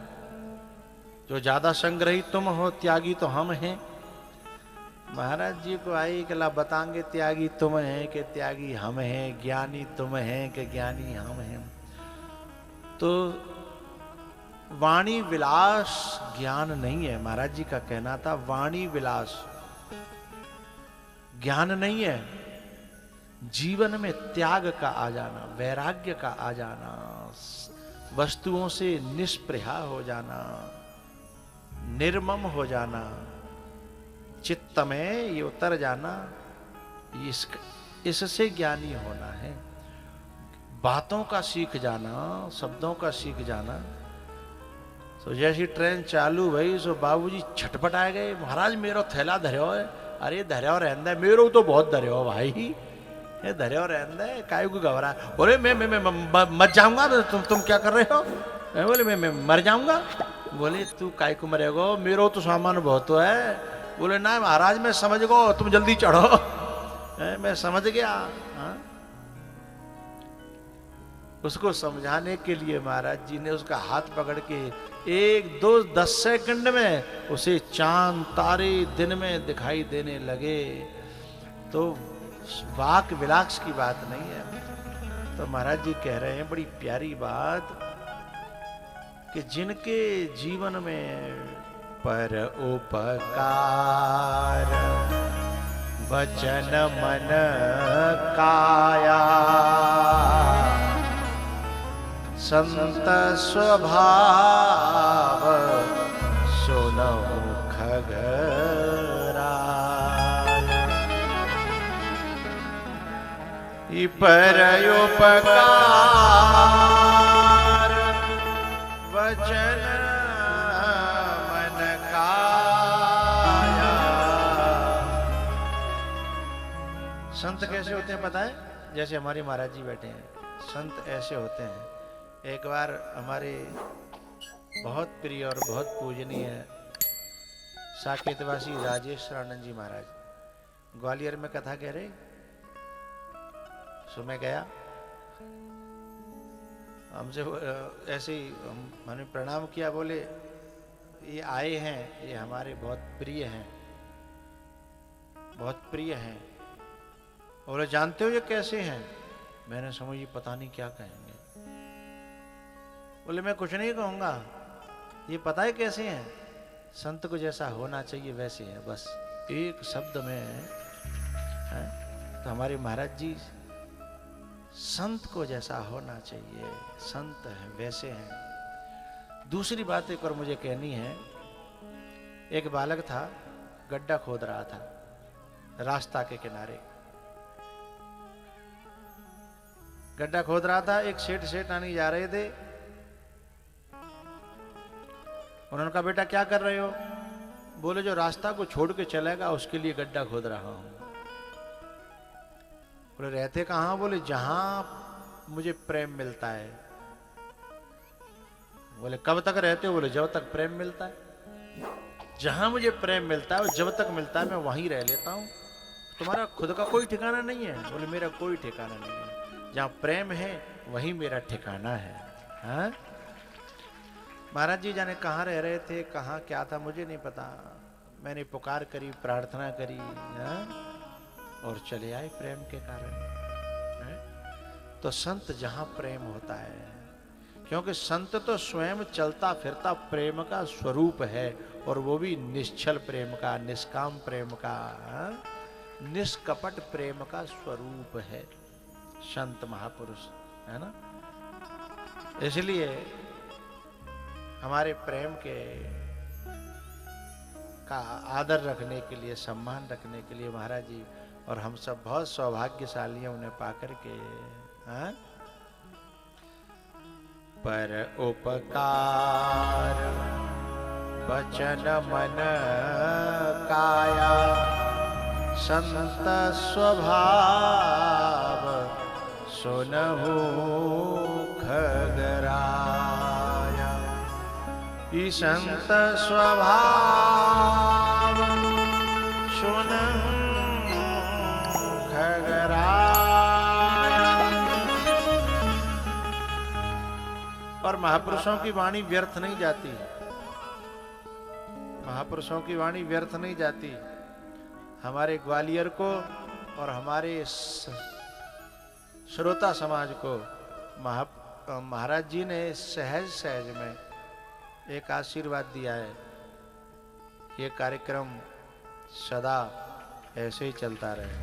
जो ज्यादा संग्रही तुम हो, त्यागी तो हम हैं। महाराज जी को आई कि ला बताएंगे त्यागी तुम हैं कि त्यागी हम हैं, ज्ञानी तुम हैं कि ज्ञानी हम हैं। तो वाणी विलास ज्ञान नहीं है। महाराज जी का कहना था वाणी विलास ज्ञान नहीं है। जीवन में त्याग का आ जाना, वैराग्य का आ जाना, वस्तुओं से निष्प्रहा हो जाना, निर्मम हो जाना, चित्त में ये उतर जाना, इससे ज्ञानी होना है। बातों का सीख जाना, शब्दों का सीख जाना। तो जैसी ट्रेन चालू भई सो बाबूजी छटपटाए गए, महाराज मेरो थैला धर्यो है। अरे धर्यो रहंदा है, मेरो तो बहुत धर्यो भाई, ये धर्यो रहंदा है, काहे को घबरा। बोले मैं मर जाऊंगा। तुम क्या कर रहे हो? मैं बोले मैं मर जाऊंगा। बोले तू काहे को मरेगो, मेरो तो सामान बहुत है। बोले ना महाराज मैं समझ गो, तुम जल्दी चढ़ो। मैं समझ गया। हाँ? उसको समझाने के लिए महाराज जी ने उसका हाथ पकड़ के 1, 2, 10 सेकंड में उसे चांद तारे दिन में दिखाई देने लगे। तो वाक विलास की बात नहीं है। तो महाराज जी कह रहे हैं बड़ी प्यारी बात कि जिनके जीवन में पर उपकार वचन मन काया संत स्वभाव सुनहु खगराय। परोपकार वचन मन काया। संत कैसे होते हैं पता है? जैसे हमारे महाराज जी बैठे हैं, संत ऐसे होते हैं। एक बार हमारे बहुत प्रिय और बहुत पूजनीय साकेतवासी राजेश्वरानंद जी महाराज ग्वालियर में कथा कह रहे, सो मैं गया, हमसे ऐसे ही मैंने प्रणाम किया, बोले ये आए हैं, ये हमारे बहुत प्रिय हैं, बहुत प्रिय हैं। और जानते हो ये कैसे हैं? मैंने समझी पता नहीं क्या कहेंगे। बोले मैं कुछ नहीं कहूंगा, ये पता है कैसे हैं? संत को जैसा होना चाहिए वैसे हैं, बस एक शब्द में है। तो हमारे महाराज जी संत को जैसा होना चाहिए, संत हैं वैसे हैं। दूसरी बात एक और मुझे कहनी है। एक बालक था, गड्ढा खोद रहा था रास्ता के किनारे, गड्ढा खोद रहा था। एक सेठानी जा रहे थे, उन्होंने कहा बेटा क्या कर रहे हो? बोले जो रास्ता को छोड़ के चलेगा उसके लिए गड्ढा खोद रहा हूं। बोले रहते कहां? बोले जहां मुझे प्रेम मिलता है। बोले कब तक रहते हो? बोले जब तक प्रेम मिलता है। जहां मुझे प्रेम मिलता है और जब तक मिलता है मैं वहीं रह लेता हूं। तुम्हारा खुद का कोई ठिकाना नहीं है? बोले मेरा कोई ठिकाना नहीं है, जहां प्रेम है वहीं मेरा ठिकाना है। हाँ? महाराज जी जाने कहाँ रह रहे थे, कहाँ क्या था मुझे नहीं पता। मैंने पुकार करी, प्रार्थना करी, और चले आए प्रेम के कारण। तो संत जहां प्रेम होता है, क्योंकि संत तो स्वयं चलता फिरता प्रेम का स्वरूप है, और वो भी निश्चल प्रेम का, निष्काम प्रेम का, निष्कपट प्रेम का स्वरूप है संत महापुरुष, है ना। इसलिए हमारे प्रेम के का आदर रखने के लिए, सम्मान रखने के लिए महाराज जी और हम सब बहुत सौभाग्यशाली हैं उन्हें पाकर के। हाँ? पर उपकार वचन मन काया संत स्वभाव सुनहु खगराया। ई संत स्वभाव सुनहु खगराया। और महापुरुषों की वाणी व्यर्थ नहीं जाती, महापुरुषों की वाणी व्यर्थ नहीं जाती। हमारे ग्वालियर को और हमारे श्रोता समाज को महाराज जी ने सहज सहज में एक आशीर्वाद दिया है। ये कार्यक्रम सदा ऐसे ही चलता रहे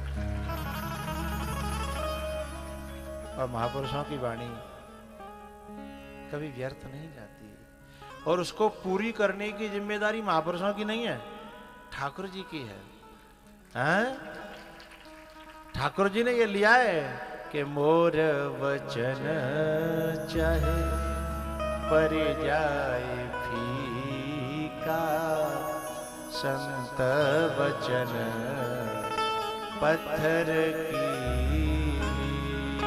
और महापुरुषों की वाणी कभी व्यर्थ नहीं जाती, और उसको पूरी करने की जिम्मेदारी महापुरुषों की नहीं है, ठाकुर जी की है। हैं? ठाकुर जी ने ये लिया है कि मोर वचन चाहे पर जाए फीका, संत वचन पत्थर की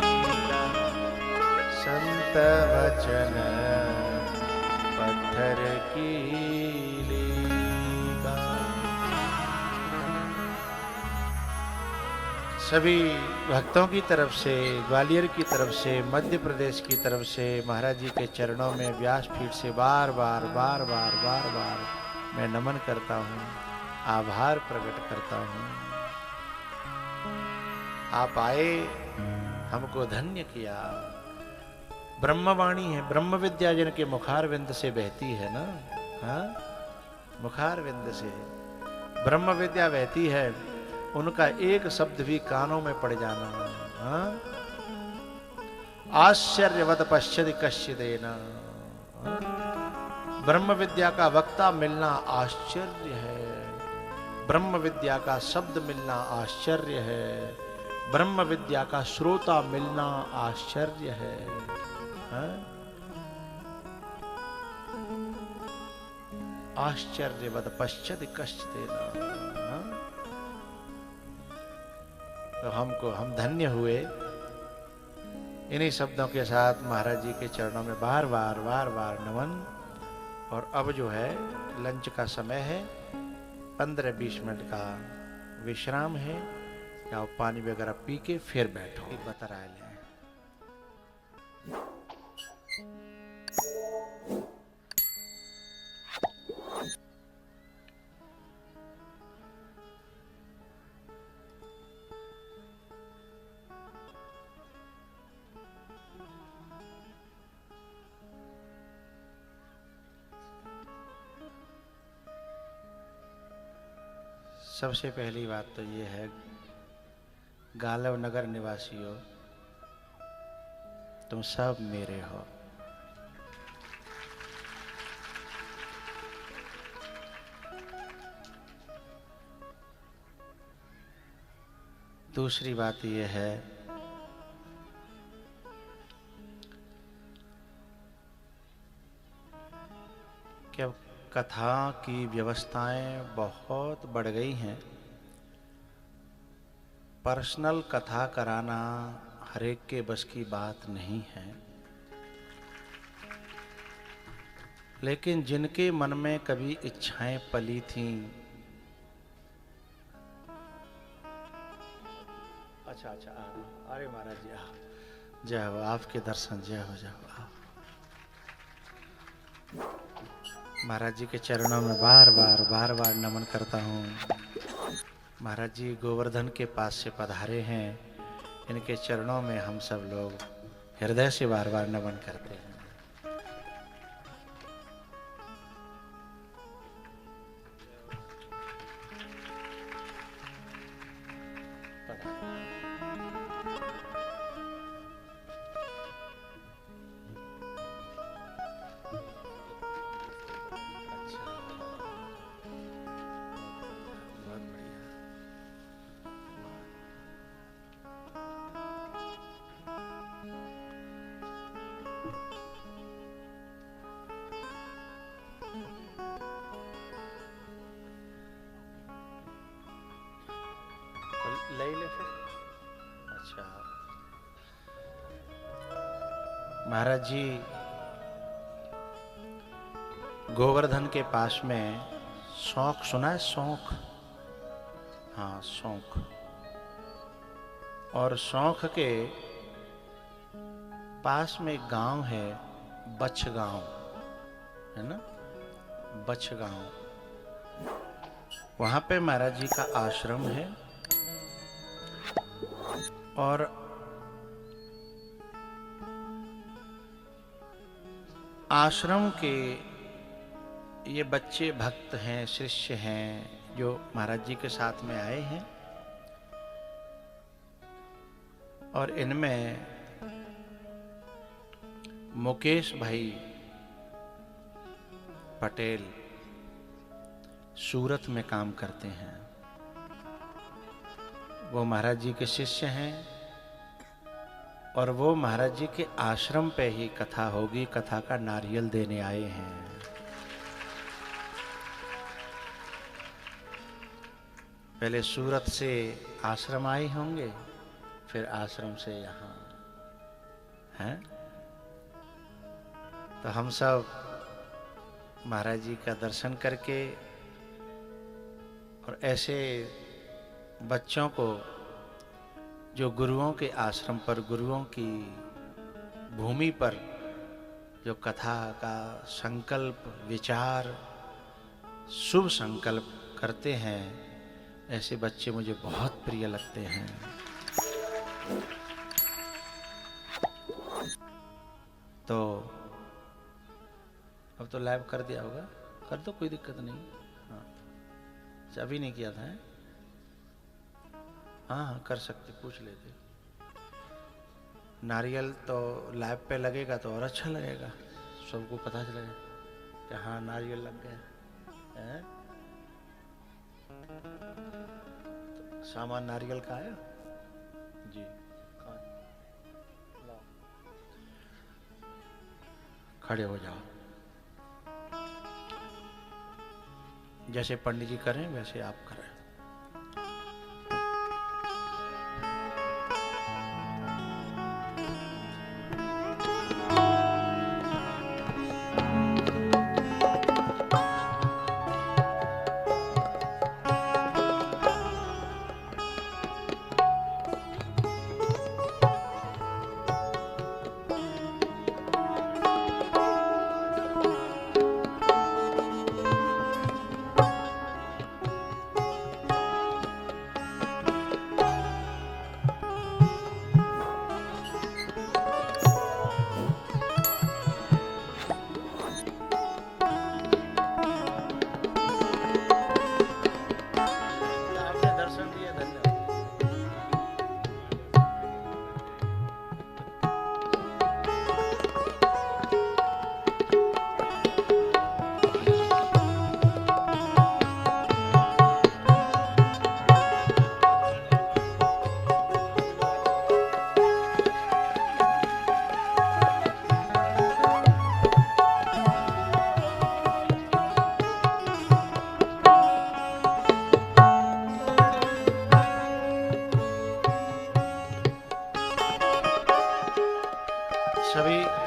लीला, संत वचन पत्थर की लीला। सभी भक्तों की तरफ से, ग्वालियर की तरफ से, मध्य प्रदेश की तरफ से महाराज जी के चरणों में व्यासपीठ से बार बार मैं नमन करता हूँ, आभार प्रकट करता हूँ। आप आए, हमको धन्य किया। ब्रह्मवाणी है, ब्रह्म विद्या जिनके मुखारविंद से बहती है ना, हाँ, मुखारविंद से ब्रह्म विद्या बहती है। उनका एक शब्द भी कानों में पड़ जाना। हाँ? आश्चर्यवत पश्यति कश्चिदेन। ब्रह्म विद्या का वक्ता मिलना आश्चर्य है, ब्रह्म विद्या का शब्द मिलना आश्चर्य है, ब्रह्म विद्या का श्रोता मिलना आश्चर्य है। हाँ? आश्चर्यवत पश्यति कश्चिदेन। हाँ? तो हम धन्य हुए। इन्हीं शब्दों के साथ महाराज जी के चरणों में बार बार नमन। और अब जो है लंच का समय है, 15-20 मिनट का विश्राम है। या पानी वगैरह पी के फिर बैठो। बतरा लें। सबसे पहली बात तो ये है, गालव नगर निवासियों, तुम सब मेरे हो। दूसरी बात ये है कि अब कथा की व्यवस्थाएं बहुत बढ़ गई हैं। पर्सनल कथा कराना हर एक के बस की बात नहीं है, लेकिन जिनके मन में कभी इच्छाएं पली थीं। अच्छा अरे महाराज जी, जय हो, आपके दर्शन, जय हो, जय हो। महाराज जी के चरणों में बार बार नमन करता हूँ। महाराज जी गोवर्धन के पास से पधारे हैं, इनके चरणों में हम सब लोग हृदय से बार नमन करते हैं। ले फिर। अच्छा महाराज जी गोवर्धन के पास में शौक सुना है? शौक, हाँ शौक। और शौक के पास में एक गांव है, बछ गांव है ना, बछ गांव। वहां पे महाराज जी का आश्रम है। और आश्रम के ये बच्चे भक्त हैं, शिष्य हैं, जो महाराज जी के साथ में आए हैं। और इनमें मुकेश भाई पटेल सूरत में काम करते हैं। वो महाराज जी के शिष्य हैं और वो महाराज जी के आश्रम पे ही कथा होगी, कथा का नारियल देने आए हैं। पहले सूरत से आश्रम आए होंगे, फिर आश्रम से यहाँ हैं। तो हम सब महाराज जी का दर्शन करके और ऐसे बच्चों को जो गुरुओं के आश्रम पर, गुरुओं की भूमि पर जो कथा का संकल्प, विचार, शुभ संकल्प करते हैं, ऐसे बच्चे मुझे बहुत प्रिय लगते हैं। तो अब तो लाइव कर दिया होगा, कर दो, कोई दिक्कत नहीं। हाँ अभी नहीं किया था हाँ कर सकते, पूछ लेते। नारियल तो लैब पे लगेगा तो और अच्छा लगेगा, सबको पता चलेगा कि हाँ नारियल लग गया है। तो सामान नारियल का आया जी। खड़े हो जाओ, जैसे पंडित जी करें वैसे आप करें।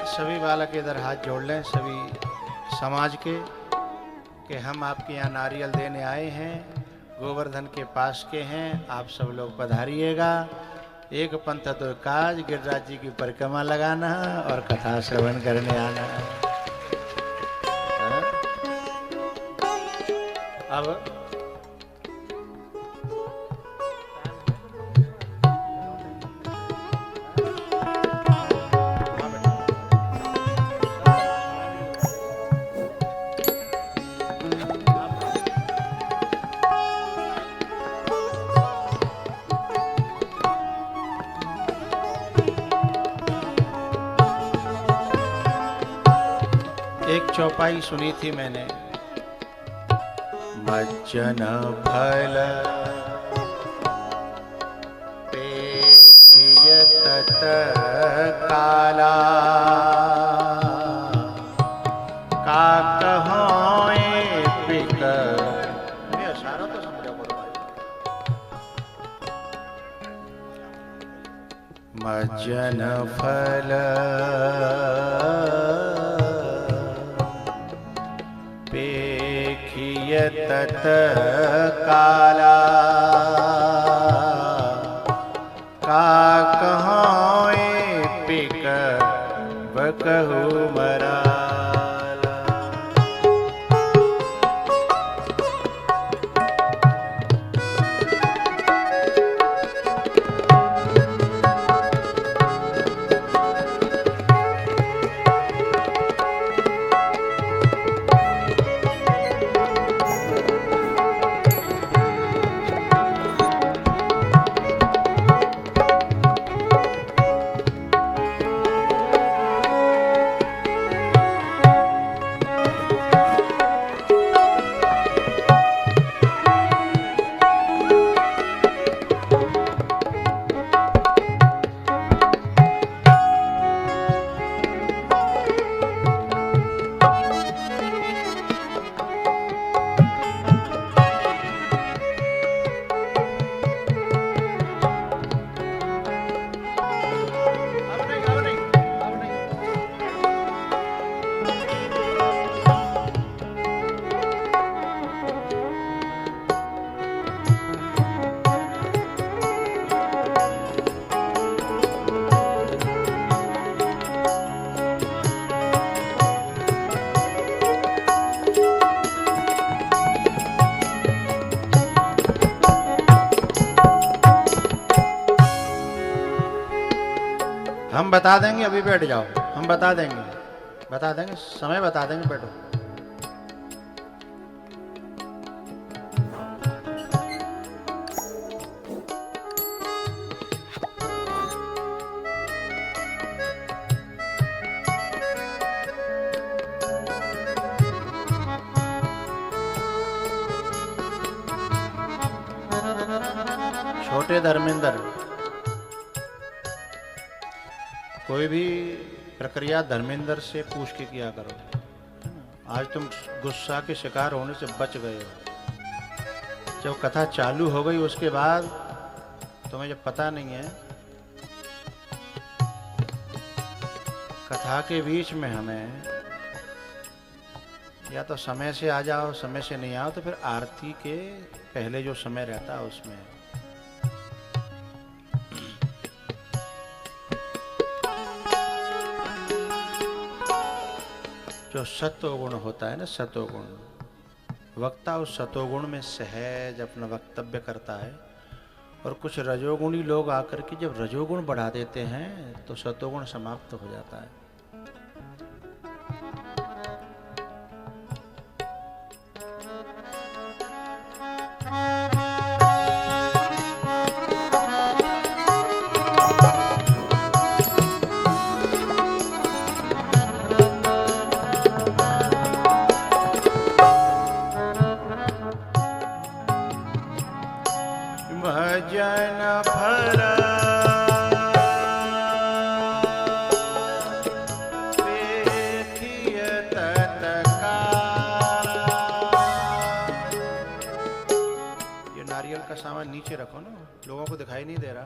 सभी बालक इधर हाथ जोड़ लें, सभी समाज के, कि हम आपके यहाँ नारियल देने आए हैं, गोवर्धन के पास के हैं, आप सब लोग पधारिएगा। एक पंथ दो काज, गिरिराज जी की परिक्रमा लगाना और कथा श्रवण करने आना। अब एक चौपाई सुनी थी मैंने, मज्जन फल पेखिय तत काला, का कहोए पिक। मैं इशारा तो समझा बोलो भाई। मज्जन फल पेखिय तत काला, का कहोए पिक बकहु मराला। हम बता देंगे, अभी बैठ जाओ, हम बता देंगे, समय बता देंगे, बैठो। छोटे धर्मेंद्र, कोई भी प्रक्रिया धर्मेंद्र से पूछ के किया करो। आज तुम गुस्सा के शिकार होने से बच गए हो। जब कथा चालू हो गई उसके बाद तुम्हें जब पता नहीं है, कथा के बीच में हमें या तो समय से आ जाओ, समय से नहीं आओ तो फिर आरती के पहले जो समय रहता है उसमें। जो सत्वगुण होता है ना, सत्वगुण, वक्ता उस सत्वगुण में सहज अपना वक्तव्य करता है, और कुछ रजोगुणी लोग आकर के जब रजोगुण बढ़ा देते हैं तो सत्वगुण समाप्त हो जाता है। भजन फल पेखिय तत्काल। ये नारियल का सामान नीचे रखो ना, लोगों को दिखाई नहीं दे रहा।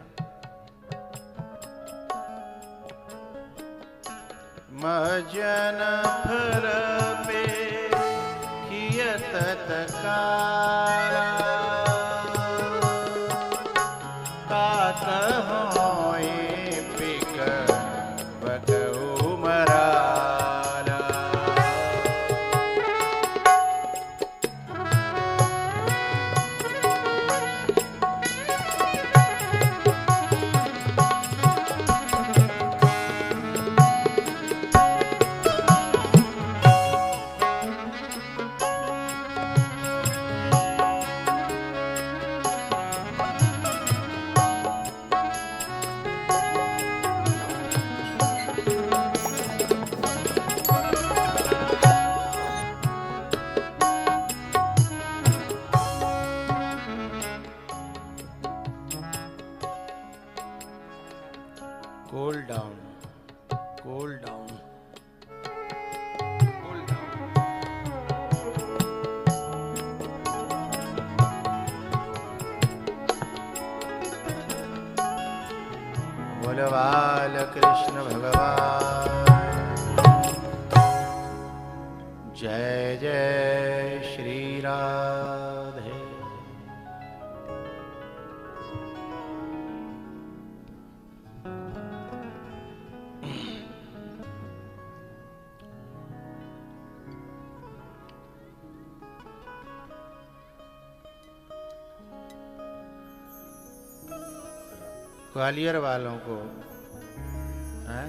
भजन फल पेखिय तत्काल। Cool down, cool down, cool down. बोलो बाल कृष्ण भगवान, जय जय श्री राधे। ग्वालियर वालों को है?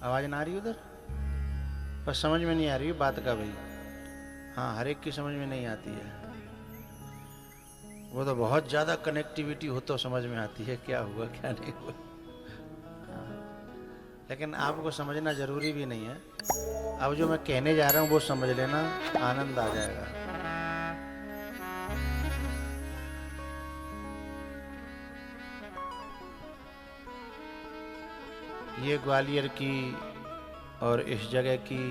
आवाज ना आ रही उधर? पर समझ में नहीं आ रही बात का भाई। हाँ, हर एक की समझ में नहीं आती है। वो तो बहुत ज्यादा कनेक्टिविटी हो तो समझ में आती है क्या हुआ क्या नहीं हुआ। लेकिन आपको समझना जरूरी भी नहीं है। अब जो मैं कहने जा रहा हूँ वो समझ लेना, आनंद आ जाएगा। ये ग्वालियर की और इस जगह की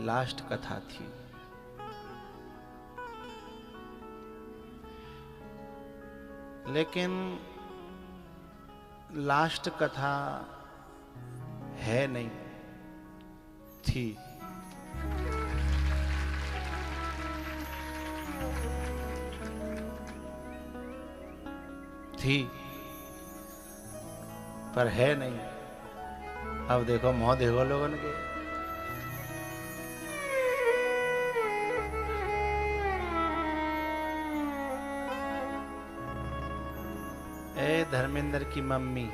लास्ट कथा थी। लेकिन लास्ट कथा है नहीं, थी। थी पर है नहीं। अब देखो मुंह देखो लोगन के। ए धर्मेंद्र की मम्मी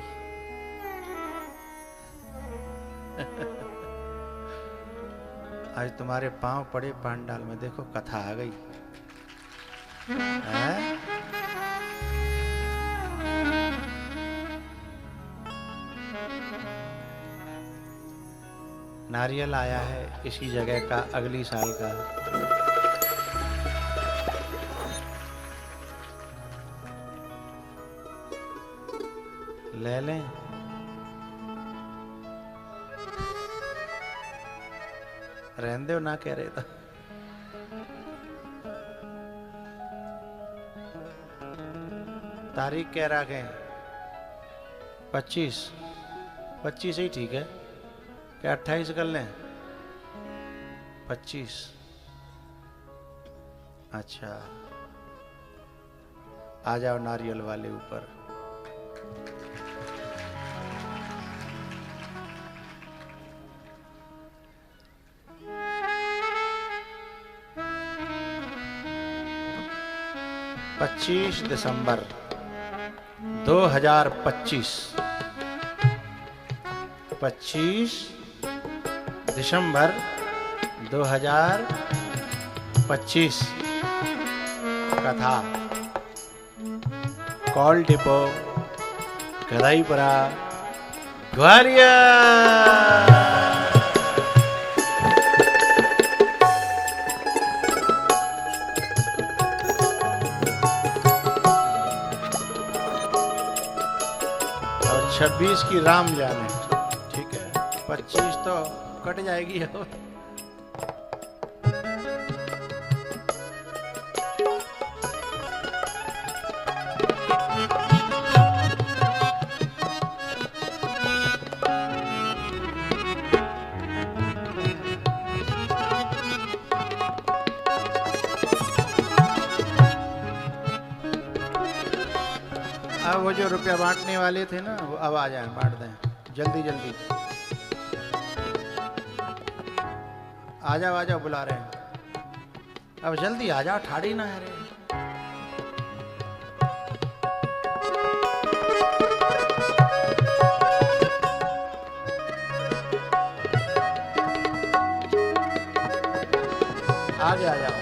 आज तुम्हारे पांव पड़े पांडाल में, देखो कथा आ गई है? नारियल आया है इसी जगह का, अगली साल का। ले लें। रहने दो, ना कह रहे तो। तारीख क्या रखें? 25 ही ठीक है। क्या 28 कर लें? 25। अच्छा, आ जाओ नारियल वाले ऊपर। पच्चीस दिसंबर 2025। 25 दिसंबर 2025। कथा कॉल डिपो, गदाईपुरा, ग्वालियर। और 26 की राम जाने। ठीक है, 25 तो कट जाएगी अब। अब वो जो रुपया बांटने वाले थे ना, वो अब आ जाए, बांट दें जल्दी जल्दी। आ जाओ आ जाओ, बुला रहे हैं। अब जल्दी आ जाओ, ठाड़ी ना है रे। आ जाओ आ जाओ।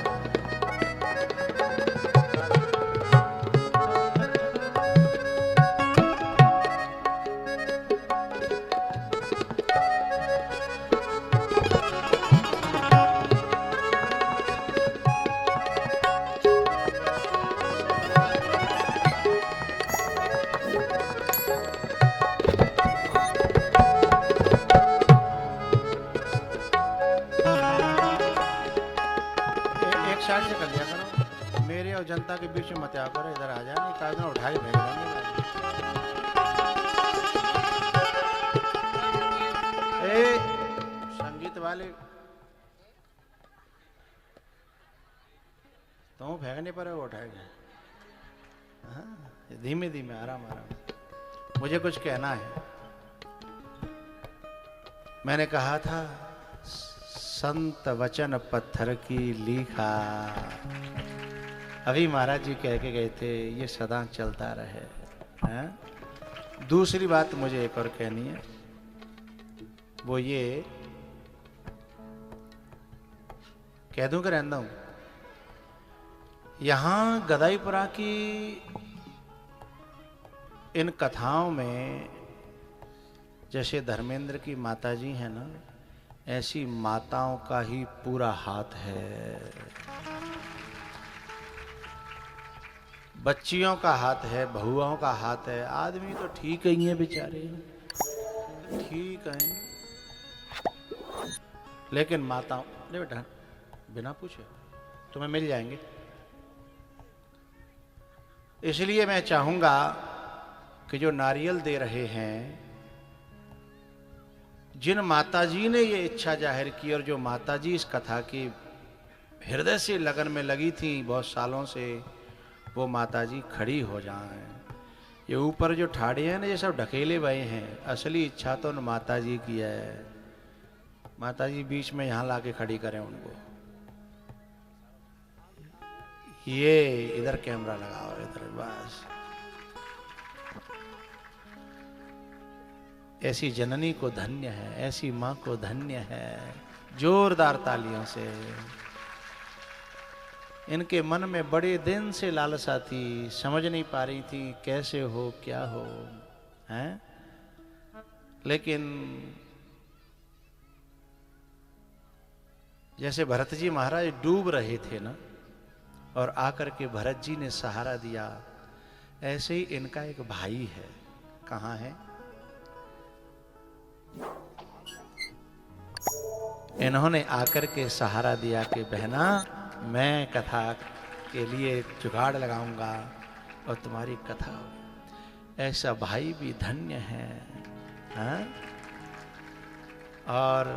साइड से कर लिया करो, मेरे और जनता के बीच में मत आ करो। इधर आ जाए, नहीं कागज उठा के भेज देंगे। ए संगीत वाले, तो फेंकने पर वो उठाएगा। हाँ, धीमे धीमे, आराम आराम। मुझे कुछ कहना है। मैंने कहा था संत वचन पत्थर की लीखा। अभी महाराज जी कह के गए थे, ये सदा चलता रहे। हैं? दूसरी बात मुझे एक और कहनी है, वो ये कह दूं कि रहता हूं। यहां गदाईपुरा की इन कथाओं में जैसे धर्मेंद्र की माताजी है ना, ऐसी माताओं का ही पूरा हाथ है। बच्चियों का हाथ है, बहुओं का हाथ है। आदमी तो ठीक ही है बेचारे, ठीक है, लेकिन माताओं, ले बेटा, बिना पूछे तुम्हें मिल जाएंगे। इसलिए मैं चाहूंगा कि जो नारियल दे रहे हैं, जिन माताजी ने ये इच्छा जाहिर की और जो माताजी इस कथा की हृदय से लगन में लगी थी बहुत सालों से, वो माताजी खड़ी हो जाएं। ये ऊपर जो ठाड़े हैं ना, ये सब ढकेले भये हैं। असली इच्छा तो उन माताजी की है। माताजी बीच में यहाँ लाके खड़ी करें उनको। ये इधर कैमरा लगाओ, इधर बस। ऐसी जननी को धन्य है, ऐसी माँ को धन्य है। जोरदार तालियों से। इनके मन में बड़े दिन से लालसा थी, समझ नहीं पा रही थी कैसे हो, क्या हो, हैं? लेकिन जैसे भरत जी महाराज डूब रहे थे ना, और आकर के भरत जी ने सहारा दिया, ऐसे ही इनका एक भाई है, कहाँ है? इन्होंने आकर के सहारा दिया कि बहना, मैं कथा के लिए जुगाड़ लगाऊंगा और तुम्हारी कथा होगी। ऐसा भाई भी धन्य है, हाँ? और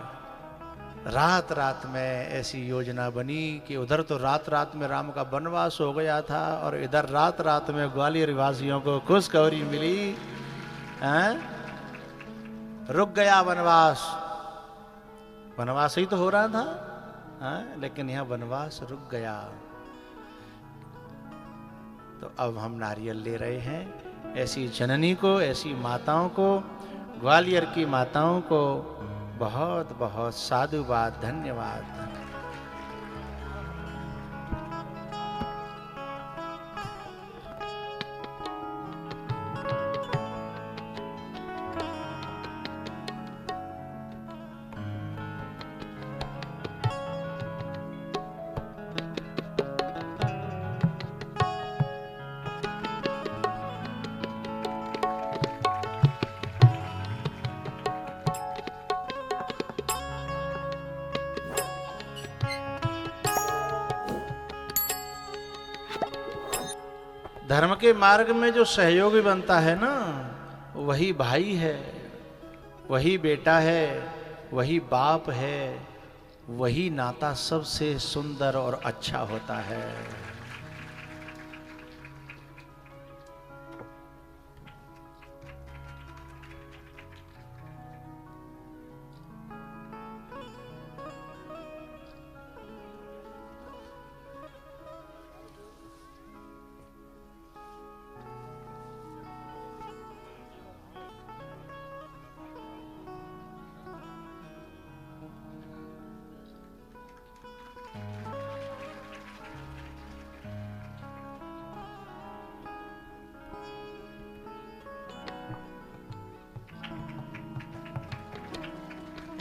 रात रात में ऐसी योजना बनी कि उधर तो रात रात में राम का वनवास हो गया था और इधर रात रात में ग्वालियर वासियों को खुशखबरी मिली, हाँ? रुक गया वनवास। वनवास ही तो हो रहा था, हाँ? लेकिन यहां वनवास रुक गया। तो अब हम नारियल ले रहे हैं। ऐसी जननी को, ऐसी माताओं को, ग्वालियर की माताओं को बहुत बहुत साधुवाद, धन्यवाद। धर्म के मार्ग में जो सहयोगी बनता है ना, वही भाई है, वही बेटा है, वही बाप है, वही नाता सबसे सुंदर और अच्छा होता है।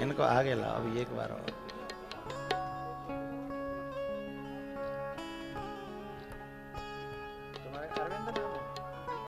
इनको आगे लाओ अभी एक बार और।